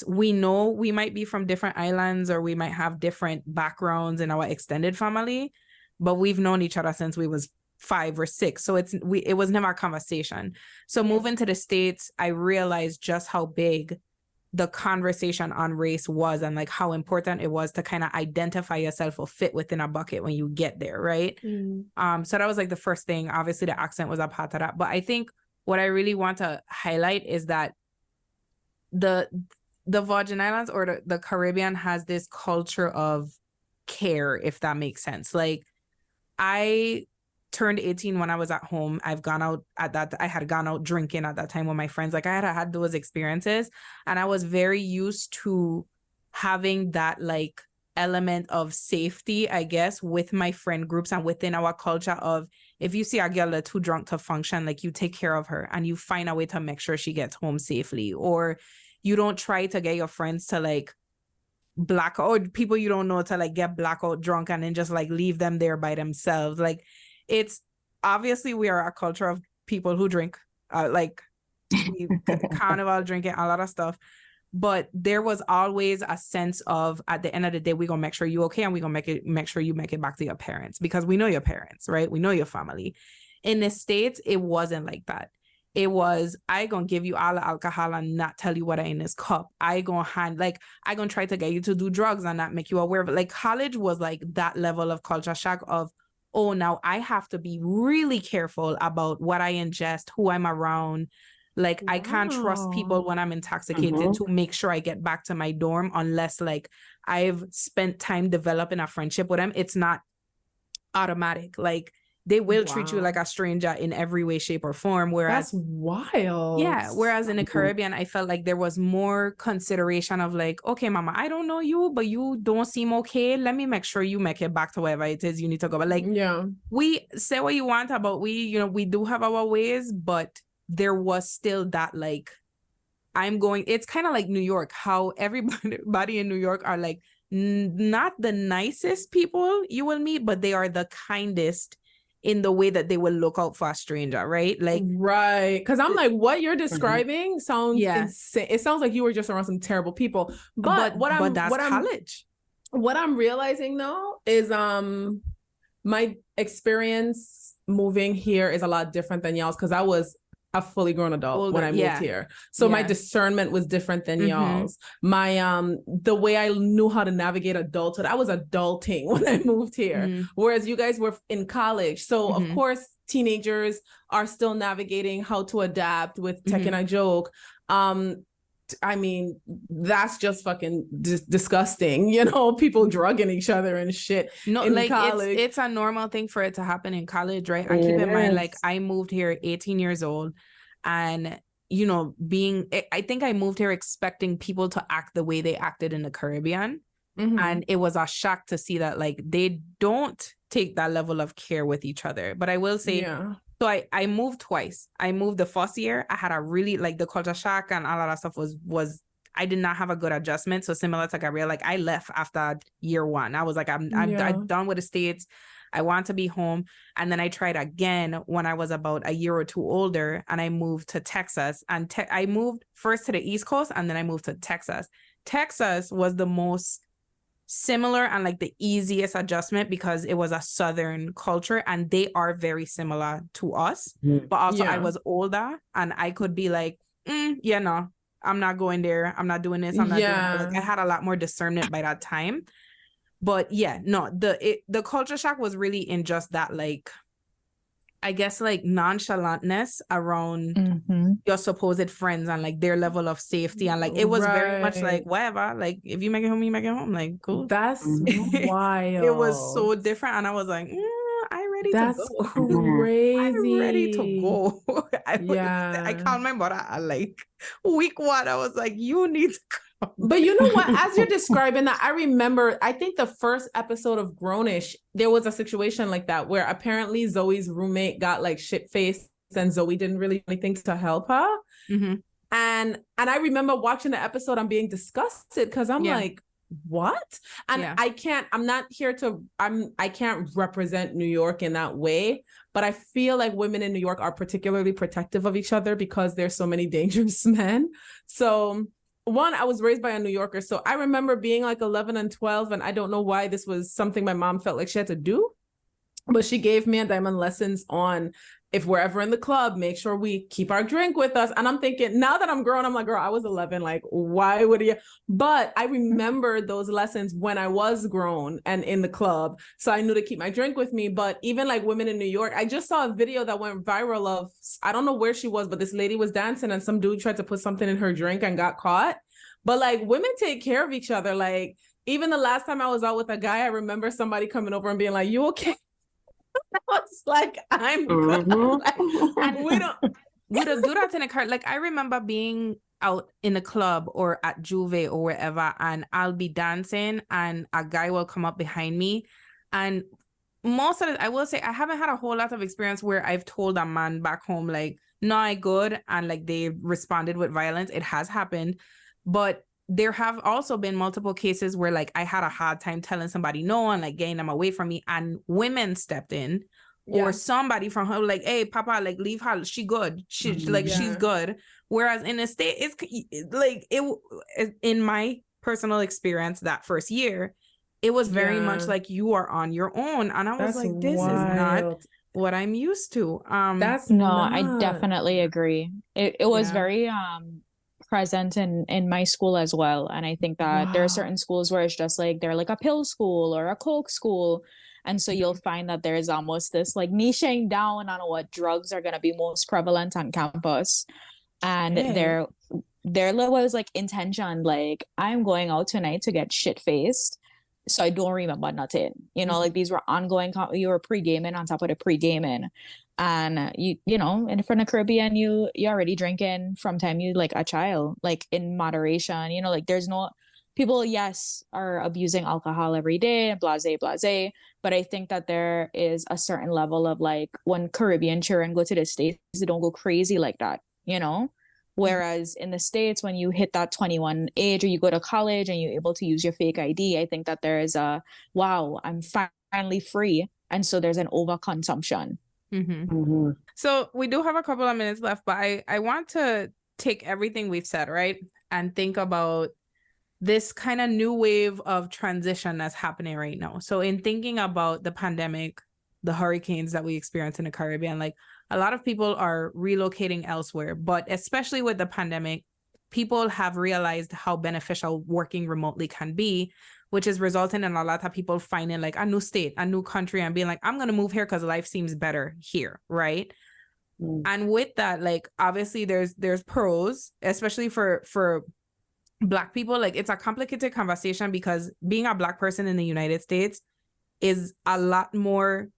We know we might be from different islands or we might have different backgrounds in our extended family, but we've known each other since we was 5 or 6. So it was never a conversation. So moving to the States, I realized just how big the conversation on race was and like how important it was to kind of identify yourself or fit within a bucket when you get there, right? So that was like the first thing. Obviously the accent was a part of that, but I think what I really want to highlight is that the Virgin Islands or the Caribbean has this culture of care, if that makes sense. Like I turned 18 when I was at home. I had gone out drinking at that time with my friends. Like I had those experiences and I was very used to having that like element of safety, I guess, with my friend groups and within our culture of if you see a girl that's too drunk to function, like you take care of her and you find a way to make sure she gets home safely, or you don't try to get your friends to like blackout, or people you don't know to like get blackout drunk and then just like leave them there by themselves. Like it's obviously we are a culture of people who drink, like carnival drinking, a lot of stuff. But there was always a sense of at the end of the day, we're gonna make sure you're okay and we're gonna make sure you make it back to your parents because we know your parents, right? We know your family. In the States, it wasn't like that. It was, I gonna give you all the alcohol and not tell you what I in this cup. I gonna try to get you to do drugs and not make you aware of it. Like college was like that level of culture shock of, oh, now I have to be really careful about what I ingest, who I'm around. Like I can't trust people when I'm intoxicated to make sure I get back to my dorm unless like I've spent time developing a friendship with them. It's not automatic. Like they will treat you Wow. like a stranger in every way, shape, or form. Whereas That's wild. yeah, whereas in the Caribbean, I felt like there was more consideration of like, okay, mama, I don't know you, but you don't seem okay. Let me make sure you make it back to wherever it is you need to go. But like, Yeah. we say what you want about we do have our ways, but there was still that like, it's kind of like New York, how everybody in New York are like not the nicest people you will meet, but they are the kindest in the way that they will look out for a stranger, right? Like, right. Because I'm like, what you're describing sounds Yeah. insane. It sounds like you were just around some terrible people. But that's college. what I'm realizing though is my experience moving here is a lot different than y'all's, because I was a fully grown adult when I moved here. So my discernment was different than y'all's. My the way I knew how to navigate adulthood, I was adulting when I moved here. Whereas you guys were in college. So of course teenagers are still navigating how to adapt with tech and a joke. I mean, that's just fucking disgusting, you know, people drugging each other and shit. No, in like college. it's a normal thing for it to happen in college, right? And keep in mind, like I moved here 18 years old, and you know, I think I moved here expecting people to act the way they acted in the Caribbean. And it was a shock to see that like they don't take that level of care with each other. But I will say, so I moved twice. I moved the first year. I had a really like the culture shock and all of that stuff was I did not have a good adjustment. So similar to Gabrielle, like I left after year one. I was like, I'm done with the States. I want to be home. And then I tried again when I was about a year or two older, and I moved to Texas. And I moved first to the East Coast, and then I moved to Texas. Texas was the most similar and like the easiest adjustment because it was a Southern culture and they are very similar to us. But also I was older and I could be like, no, I'm not going there. I'm not doing this. I'm not doing that. Like, I had a lot more discernment by that time. But yeah, no, the culture shock was really in just that, like, I guess like nonchalantness around your supposed friends and like their level of safety. And like, it was very much like, whatever, like if you make it home, you make it home. Like, cool. That's wild. It was so different. And I was like, I'm ready to go. Crazy. I'm ready to go. I called my mother at like week 1. I was like, you need to come. But you know what? As you're describing that, I remember, I think the first episode of Grownish, there was a situation like that where apparently Zoe's roommate got like shit-faced and Zoe didn't really do anything to help her. And I remember watching the episode, I'm being disgusted because I'm like, what? And I can't represent New York in that way, but I feel like women in New York are particularly protective of each other because there's so many dangerous men. So one, I was raised by a New Yorker, so I remember being like 11 and 12, and I don't know why this was something my mom felt like she had to do, but she gave me a diamond lessons on, if we're ever in the club, make sure we keep our drink with us. And I'm thinking, now that I'm grown, I'm like, girl, I was 11. Like, why would you? But I remember those lessons when I was grown and in the club. So I knew to keep my drink with me. But even like women in New York, I just saw a video that went viral of, I don't know where she was, but this lady was dancing and some dude tried to put something in her drink and got caught. But like, women take care of each other. Like, even the last time I was out with a guy, I remember somebody coming over and being like, you okay? I was like, I'm good. Like, and we don't do that in a car. Like, I remember being out in the club or at Juve or wherever, and I'll be dancing and a guy will come up behind me. And most of it, I will say, I haven't had a whole lot of experience where I've told a man back home, like, no, I good. And like, they responded with violence. It has happened. But there have also been multiple cases where like I had a hard time telling somebody no and like getting them away from me, and women stepped in or somebody from her like, hey, papa, like leave her, she good, she's good. Whereas in the state, it's like in my personal experience that first year, it was very much like you are on your own, and I was like, this is not what I'm used to. I definitely agree. It was very present in my school as well, and I think that there are certain schools where it's just like they're like a pill school or a coke school, and so you'll find that there's almost this like niching down on what drugs are going to be most prevalent on campus, and there was like intention, like I'm going out tonight to get shit faced, So I don't remember nothing. You know, like these were ongoing, you were pre-gaming on top of the pre-gaming. And you know, in the Caribbean, you're already drinking from time you like a child, like in moderation, you know, like there's no people, yes, are abusing alcohol every day, blase, blase. But I think that there is a certain level of like when Caribbean children go to the States, they don't go crazy like that, you know? Whereas in the States, when you hit that 21 age or you go to college and you're able to use your fake ID, I think that there is a, wow, I'm finally free. And so there's an overconsumption. So we do have a couple of minutes left, but I want to take everything we've said, right? And think about this kind of new wave of transition that's happening right now. So in thinking about the pandemic, the hurricanes that we experience in the Caribbean, like a lot of people are relocating elsewhere, but especially with the pandemic, people have realized how beneficial working remotely can be, which is resulting in a lot of people finding like a new state, a new country, and being like, I'm going to move here because life seems better here, right? And with that, like, obviously there's pros, especially for Black people. Like, it's a complicated conversation because being a Black person in the United States is a lot more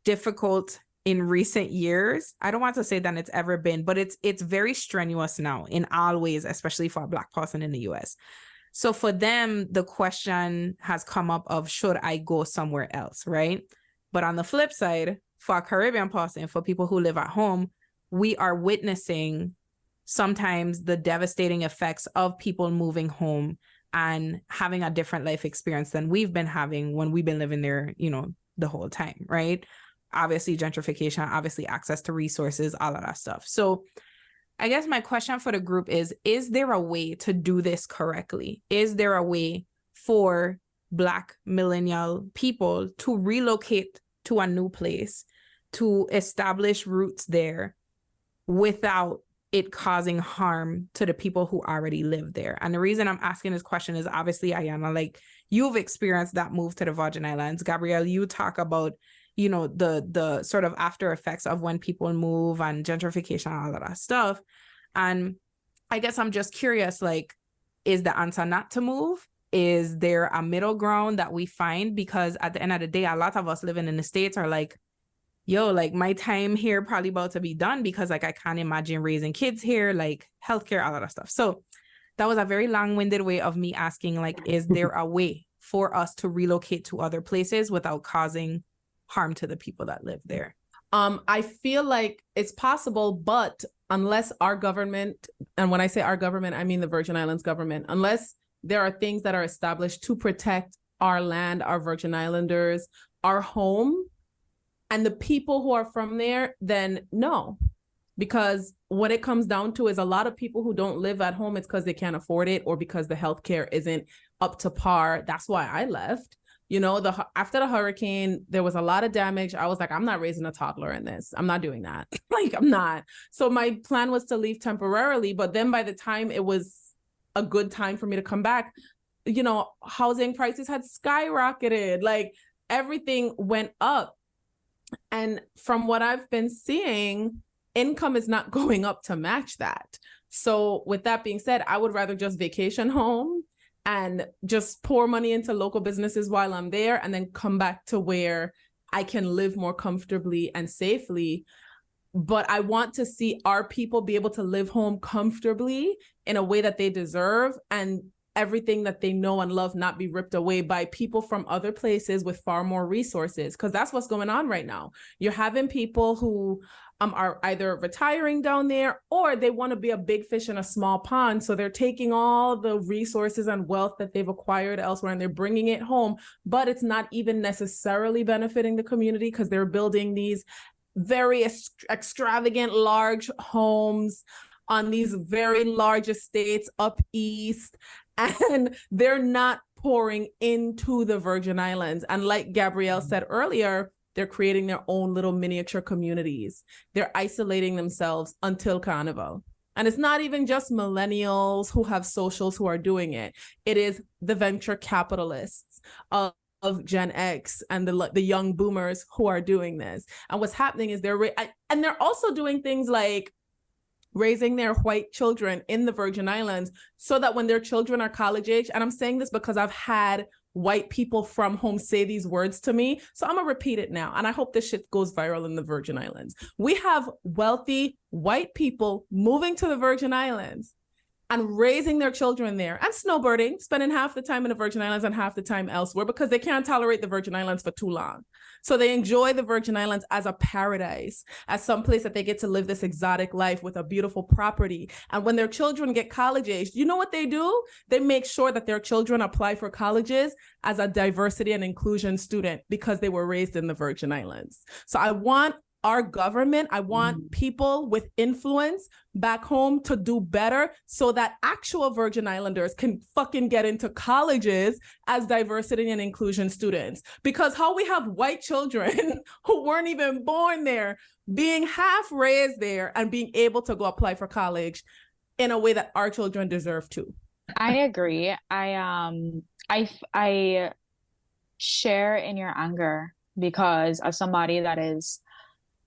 difficult in recent years. I don't want to say that it's ever been, but it's very strenuous now in all ways, especially for a Black person in the US. So for them, the question has come up of, should I go somewhere else, right? But on the flip side, for a Caribbean person, for people who live at home, we are witnessing sometimes the devastating effects of people moving home and having a different life experience than we've been having when we've been living there, you know, the whole time, right? Obviously gentrification, obviously access to resources, all of that stuff. So I guess my question for the group is there a way to do this correctly? Is there a way for Black millennial people to relocate to a new place, to establish roots there without it causing harm to the people who already live there? And the reason I'm asking this question is obviously, Iyanla, like, you've experienced that move to the Virgin Islands. Gabrielle, you talk about, you know, the sort of after effects of when people move and gentrification, all of that stuff. And I guess I'm just curious, like, is the answer not to move? Is there a middle ground that we find? Because at the end of the day, a lot of us living in the States are like, yo, like, my time here probably about to be done because, like, I can't imagine raising kids here, like healthcare, all of that stuff. So that was a very long-winded way of me asking, like, is there a way for us to relocate to other places without causing harm to the people that live there? I feel like it's possible, but unless our government, and when I say our government, I mean the Virgin Islands government, unless there are things that are established to protect our land, our Virgin Islanders, our home, and the people who are from there, then no. Because what it comes down to is a lot of people who don't live at home, it's because they can't afford it or because the healthcare isn't up to par. That's why I left. You know, after the hurricane, there was a lot of damage. I was like, I'm not raising a toddler in this. I'm not doing that. Like, I'm not. So my plan was to leave temporarily. But then by the time it was a good time for me to come back, you know, housing prices had skyrocketed. Like, everything went up. And from what I've been seeing, income is not going up to match that. So with that being said, I would rather just vacation home and just pour money into local businesses while I'm there and then come back to where I can live more comfortably and safely. But I want to see our people be able to live home comfortably in a way that they deserve, and everything that they know and love not be ripped away by people from other places with far more resources. Because that's what's going on right now. You're having people who are either retiring down there or they want to be a big fish in a small pond. So they're taking all the resources and wealth that they've acquired elsewhere and they're bringing it home, but it's not even necessarily benefiting the community because they're building these very extravagant, large homes on these very large estates up east, and they're not pouring into the Virgin Islands. And like Gabrielle said earlier, they're creating their own little miniature communities. They're isolating themselves until Carnival. And it's not even just millennials who have socials who are doing it. It is the venture capitalists of Gen X and the young boomers who are doing this. And what's happening is they're also doing things like raising their white children in the Virgin Islands so that when their children are college age, and I'm saying this because I've had white people from home say these words to me. So I'm gonna repeat it now. And I hope this shit goes viral in the Virgin Islands. We have wealthy white people moving to the Virgin Islands and raising their children there and snowbirding, spending half the time in the Virgin Islands and half the time elsewhere because they can't tolerate the Virgin Islands for too long. So they enjoy the Virgin Islands as a paradise, as some place that they get to live this exotic life with a beautiful property. And when their children get college age, you know what they do? They make sure that their children apply for colleges as a diversity and inclusion student because they were raised in the Virgin Islands. So I want our government, I want people with influence back home to do better so that actual Virgin Islanders can fucking get into colleges as diversity and inclusion students. Because how we have white children who weren't even born there being half raised there and being able to go apply for college in a way that our children deserve to. I agree. I share in your anger because as somebody that is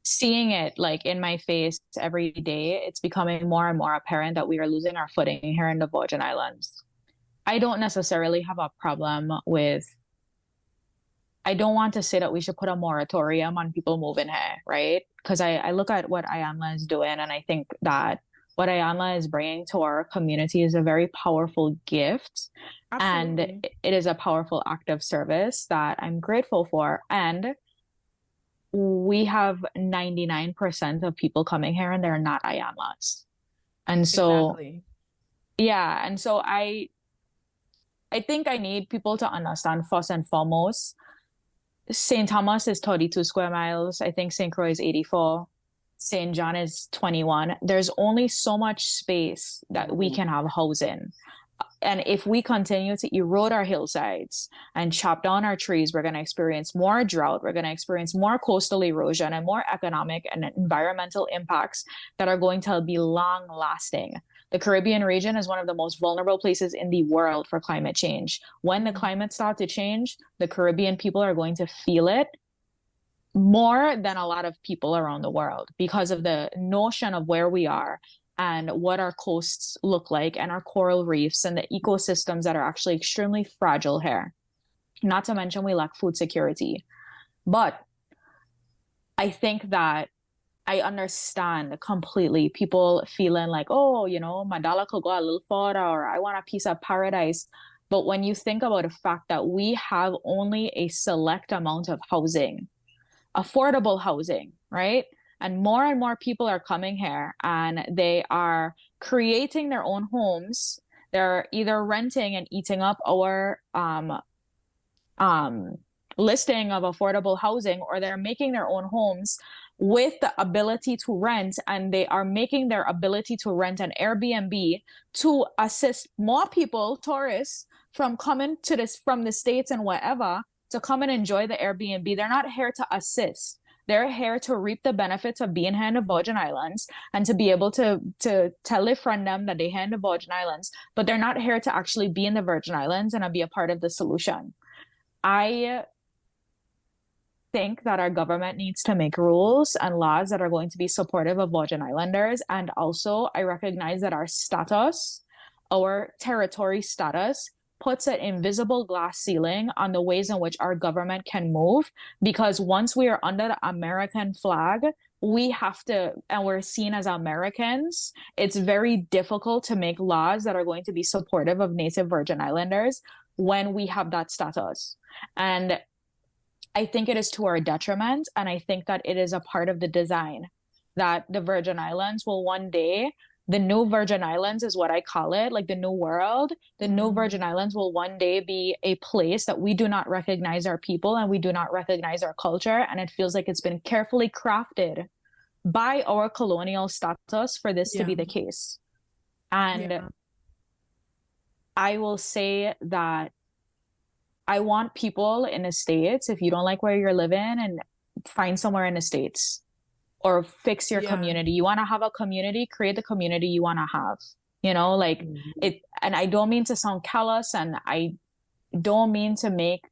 seeing it like in my face every day, it's becoming more and more apparent that we are losing our footing here in the Virgin Islands. I don't necessarily have a problem with, I don't want to say that we should put a moratorium on people moving here, right? Because I look at what Iyanla is doing and I think that what Iyanla is bringing to our community is a very powerful gift. Absolutely. And it is a powerful act of service that I'm grateful for. And we have 99% of people coming here and they're not Iyanlas. And so, exactly. Yeah. And so I think I need people to understand first and foremost, St. Thomas is 32 square miles. I think St. Croix is 84. St. John is 21. There's only so much space that we can have housing. And if we continue to erode our hillsides and chop down our trees, we're going to experience more drought. We're going to experience more coastal erosion and more economic and environmental impacts that are going to be long lasting. The Caribbean region is one of the most vulnerable places in the world for climate change. When the climate starts to change, the Caribbean people are going to feel it more than a lot of people around the world because of the notion of where we are and what our coasts look like and our coral reefs and the ecosystems that are actually extremely fragile here. Not to mention we lack food security. But I think that I understand completely people feeling like, oh, you know, my dollar could go a little further or I want a piece of paradise. But when you think about the fact that we have only a select amount of housing, affordable housing, right? And more people are coming here and they are creating their own homes. They're either renting and eating up our listing of affordable housing, or they're making their own homes with the ability to rent, and they are making their ability to rent an Airbnb to assist more people, tourists, from coming to this from the States and wherever to come and enjoy the Airbnb. They're not here to assist. They're here to reap the benefits of being here in the Virgin Islands and to be able to tell their friend them that they're here in the Virgin Islands, but they're not here to actually be in the Virgin Islands and be a part of the solution. I think that our government needs to make rules and laws that are going to be supportive of Virgin Islanders. And also, I recognize that our status, our territory status, puts an invisible glass ceiling on the ways in which our government can move, because once we are under the American flag, we have to, and we're seen as Americans, it's very difficult to make laws that are going to be supportive of Native Virgin Islanders when we have that status. And I think it is to our detriment, and I think that it is a part of the design that the Virgin Islands will one day, the new Virgin Islands is what I call it, like the new world. The new Virgin Islands will one day be a place that we do not recognize our people and we do not recognize our culture. And it feels like it's been carefully crafted by our colonial status for this to be the case. And I will say that I want people in the States, if you don't like where you're living, and find somewhere in the States. Or fix your community. You want to have a community, create the community you want to have, you know, like it. And I don't mean to sound callous, and I don't mean to make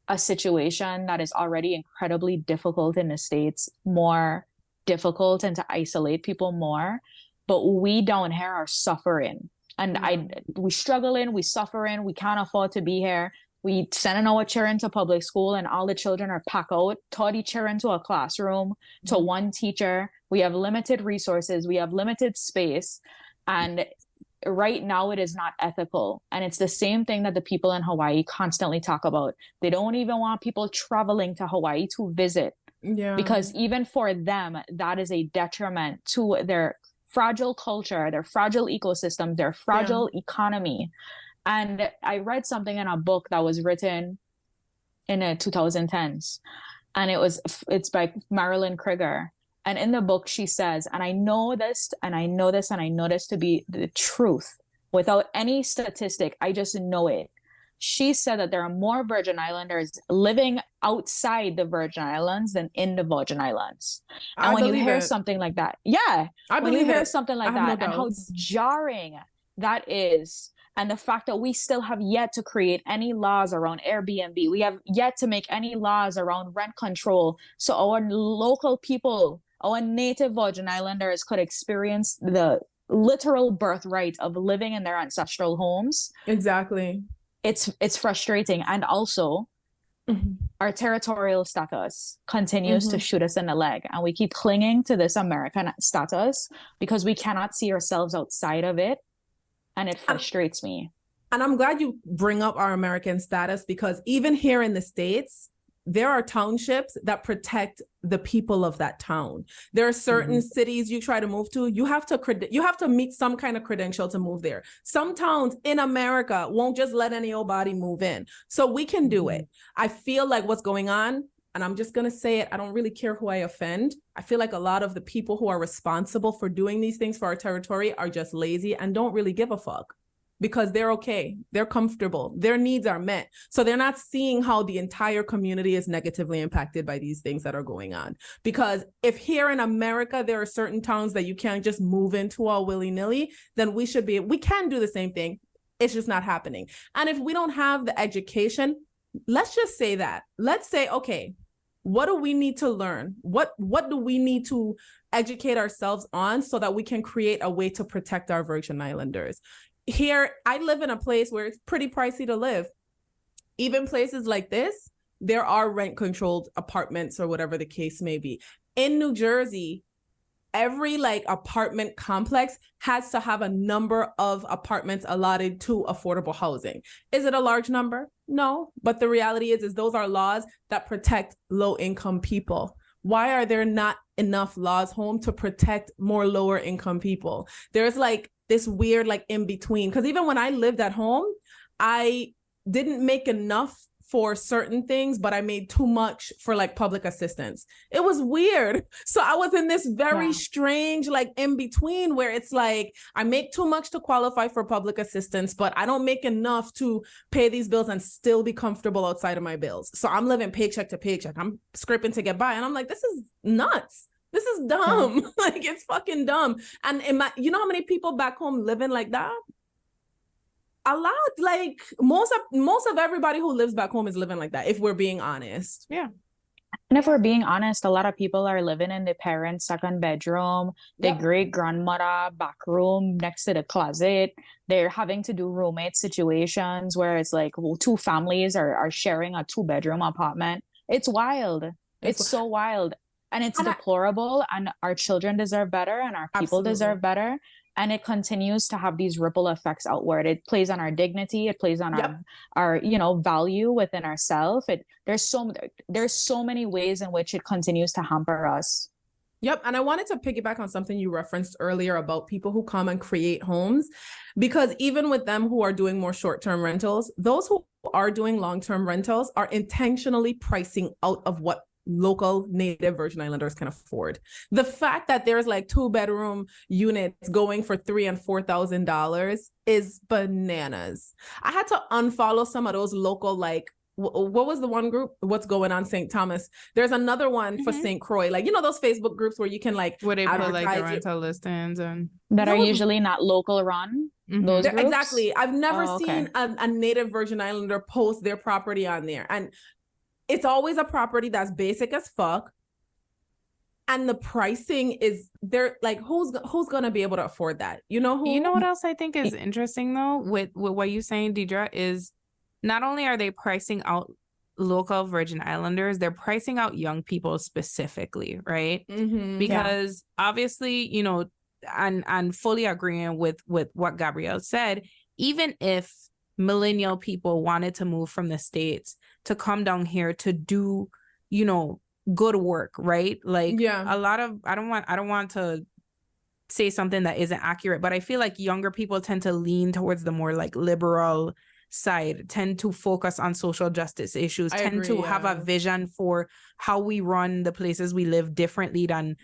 a situation that is already incredibly difficult in the States more difficult and to isolate people more. But we down here are suffering, and we struggling, we suffering, we can't afford to be here. We sending our children to public school and all the children are packed out, 30 children to a classroom, to one teacher. We have limited resources. We have limited space. And right now it is not ethical. And it's the same thing that the people in Hawaii constantly talk about. They don't even want people traveling to Hawaii to visit. Yeah. Because even for them, that is a detriment to their fragile culture, their fragile ecosystem, their fragile economy. And I read something in a book that was written in the 2010s, and it's by Marilyn Krieger. And in the book, she says, and I know this, and I know this, and I know this to be the truth without any statistic, I just know it. She said that there are more Virgin Islanders living outside the Virgin Islands than in the Virgin Islands. And when you hear something like that, when you hear something like that, and how jarring that is, and the fact that we still have yet to create any laws around Airbnb, we have yet to make any laws around rent control, so our local people, our native Virgin Islanders, could experience the literal birthright of living in their ancestral homes. Exactly. It's frustrating. And also, our territorial status continues to shoot us in the leg, and we keep clinging to this American status because we cannot see ourselves outside of it. And it frustrates me. And I'm glad you bring up our American status, because even here in the States, there are townships that protect the people of that town. There are certain cities you try to move to, you have to meet some kind of credential to move there. Some towns in America won't just let any old body move in. So we can do it. I feel like what's going on, and I'm just going to say it, I don't really care who I offend. I feel like a lot of the people who are responsible for doing these things for our territory are just lazy and don't really give a fuck, because they're okay. They're comfortable. Their needs are met. So they're not seeing how the entire community is negatively impacted by these things that are going on. Because if here in America, there are certain towns that you can't just move into all willy-nilly, then we can do the same thing. It's just not happening. And if we don't have the education, let's just say that. Let's say, okay, what do we need to learn? What do we need to educate ourselves on so that we can create a way to protect our Virgin Islanders? Here, I live in a place where it's pretty pricey to live. Even places like this, there are rent-controlled apartments or whatever the case may be. In New Jersey, every apartment complex has to have a number of apartments allotted to affordable housing. Is it a large number? No, but the reality is those are laws that protect low-income people. Why are there not enough laws home to protect more lower income people? There's this weird in between, because even when I lived at home, I didn't make enough for certain things, but I made too much for public assistance. It was weird. So I was in this very strange in between where it's I make too much to qualify for public assistance, but I don't make enough to pay these bills and still be comfortable outside of my bills. So I'm living paycheck to paycheck. I'm scraping to get by. And I'm like, this is nuts. This is dumb. It's fucking dumb. And you know how many people back home living like that? A lot. Most of everybody who lives back home is living like that, if we're being honest. Yeah. And if we're being honest, a lot of people are living in their parents' second bedroom, their great grandmother back room next to the closet. They're having to do roommate situations where it's two families are sharing a 2-bedroom apartment. It's wild. It's so wild. And it's deplorable, and our children deserve better, and our people deserve better. And it continues to have these ripple effects outward. It plays on our dignity. It plays on our value within ourselves. There's so many ways in which it continues to hamper us. Yep. And I wanted to piggyback on something you referenced earlier about people who come and create homes, because even with them who are doing more short-term rentals, those who are doing long-term rentals are intentionally pricing out of what local native Virgin Islanders can afford. The fact that there's 2-bedroom units going for $3,000 and $4,000 is bananas. I had to unfollow some of those local what was the one group? What's Going on St. Thomas? There's another one for St. Croix. Those Facebook groups where you can where they put the rental listings and that are usually not local run. Those groups? Exactly. I've never seen a native Virgin Islander post their property on there. And it's always a property that's basic as fuck. And the pricing is there. Who's going to be able to afford that? You know what else I think is interesting though with what you're saying, Deidre, is not only are they pricing out local Virgin Islanders, they're pricing out young people specifically, right? Because obviously, you know, and fully agreeing with what Gabrielle said, even if millennial people wanted to move from the States to come down here to do, you know, good work, right? Like a lot of, I don't want to say something that isn't accurate, but I feel like younger people tend to lean towards the more like liberal side, tend to focus on social justice issues, tend to have a vision for how we run the places we live differently than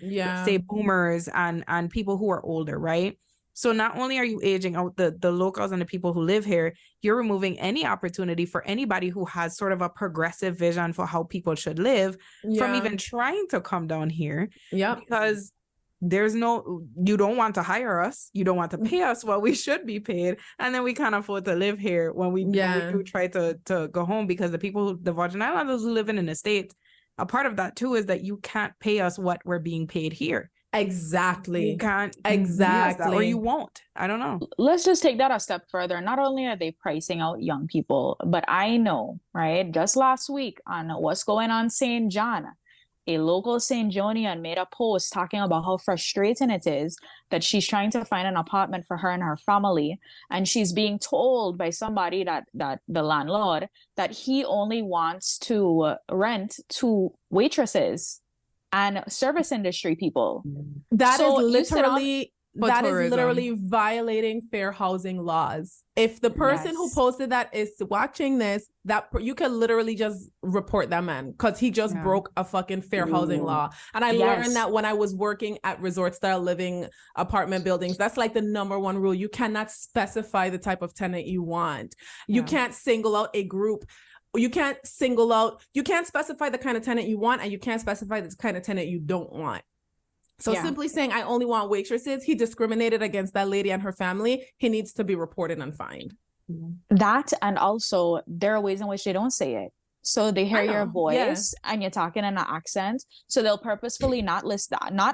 say boomers and people who are older, right? So not only are you aging out the locals and the people who live here, you're removing any opportunity for anybody who has sort of a progressive vision for how people should live from even trying to come down here. Because there's no, you don't want to hire us, you don't want to pay us what we should be paid, and then we can't afford to live here when we do try to go home, because the people, the Virgin Islanders who live in the States, a part of that too is that you can't pay us what we're being paid here. Exactly. You can't or you won't. I don't know. Let's just take that a step further. Not only are they pricing out young people, but I know, right, just last week on What's Going on St. John, a local St. Johnian made a post talking about how frustrating it is that she's trying to find an apartment for her and her family, and she's being told by somebody that the landlord that he only wants to rent to waitresses and service industry people. That is literally violating fair housing laws. If the person who posted that is watching this, that you can literally just report that man, because he just broke a fucking fair housing law. And I learned that when I was working at resort style living apartment buildings. That's like the number one rule. You cannot specify the type of tenant you want. You can't single out a group. You can't specify the kind of tenant you want, and you can't specify the kind of tenant you don't want. So simply saying, I only want waitresses, he discriminated against that lady and her family. He needs to be reported and fined. That, and also there are ways in which they don't say it. So they hear your voice and you're talking in an accent. So they'll purposefully not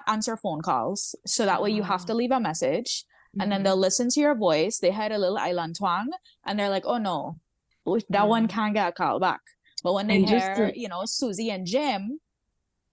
answer phone calls. So that way you have to leave a message, and then they'll listen to your voice. They heard a little island twang and they're like, oh no, that one can't get a call back. But when they hear, Susie and Jim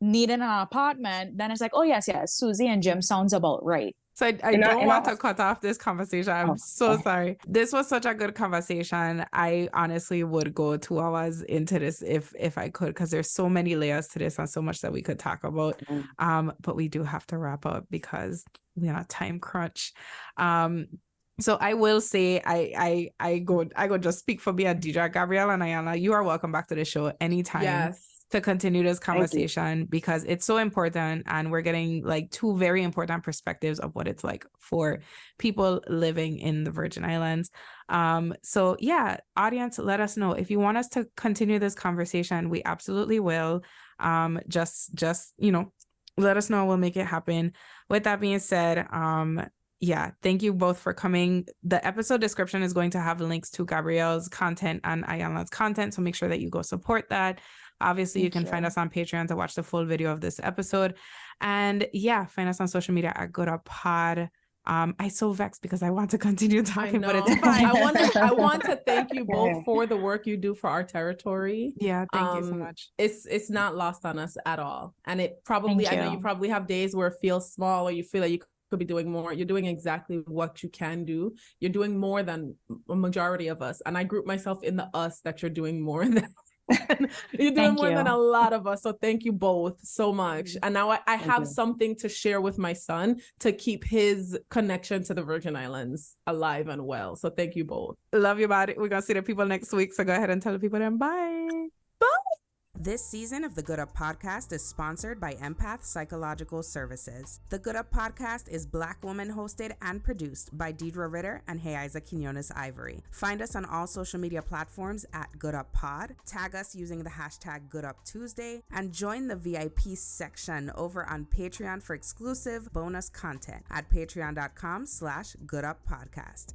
needing an apartment, then it's like, oh yes, Susie and Jim sounds about right. So I don't want to cut off this conversation. I'm so sorry. This was such a good conversation. I honestly would go 2 hours into this if I could, because there's so many layers to this and so much that we could talk about. But we do have to wrap up because we're on a time crunch. So I will say I go just speak for me and Deidre, Gabrielle, and Iyanla. You are welcome back to the show anytime. To continue this conversation, because it's so important, and we're getting like 2 very important perspectives of what it's like for people living in the Virgin Islands. So yeah, audience, let us know if you want us to continue this conversation. We absolutely will. Just let us know. We'll make it happen. With that being said, thank you both for coming. The episode description is going to have links to Gabrielle's content and Iyanla's content, so make sure that you go support that. Obviously, you can find us on Patreon to watch the full video of this episode. And find us on social media at Good Up Pod. I'm so vexed because I want to continue talking, but it's fine. I want to thank you both for the work you do for our territory. Yeah, thank you so much. It's not lost on us at all. And it probably, I know you probably have days where it feels small, or you feel like you could be doing more. You're doing exactly what you can do. You're doing more than a majority of us. And I group myself in the us that you're doing more than. You're doing more than a lot of us, so thank you both so much. And now I have something to share with my son to keep his connection to the Virgin Islands alive and well. So thank you both. Love you, buddy. We're gonna see the people next week, so go ahead and tell the people then bye. This season of the Good Up Podcast is sponsored by Empath Psychological Services. The Good Up Podcast is Black woman hosted and produced by Deidre Ritter and Heiza Quinones Ivory. Find us on all social media platforms at Good Up Pod. Tag us using the hashtag Good Up Tuesday, and join the VIP section over on Patreon for exclusive bonus content at patreon.com/gooduppodcast.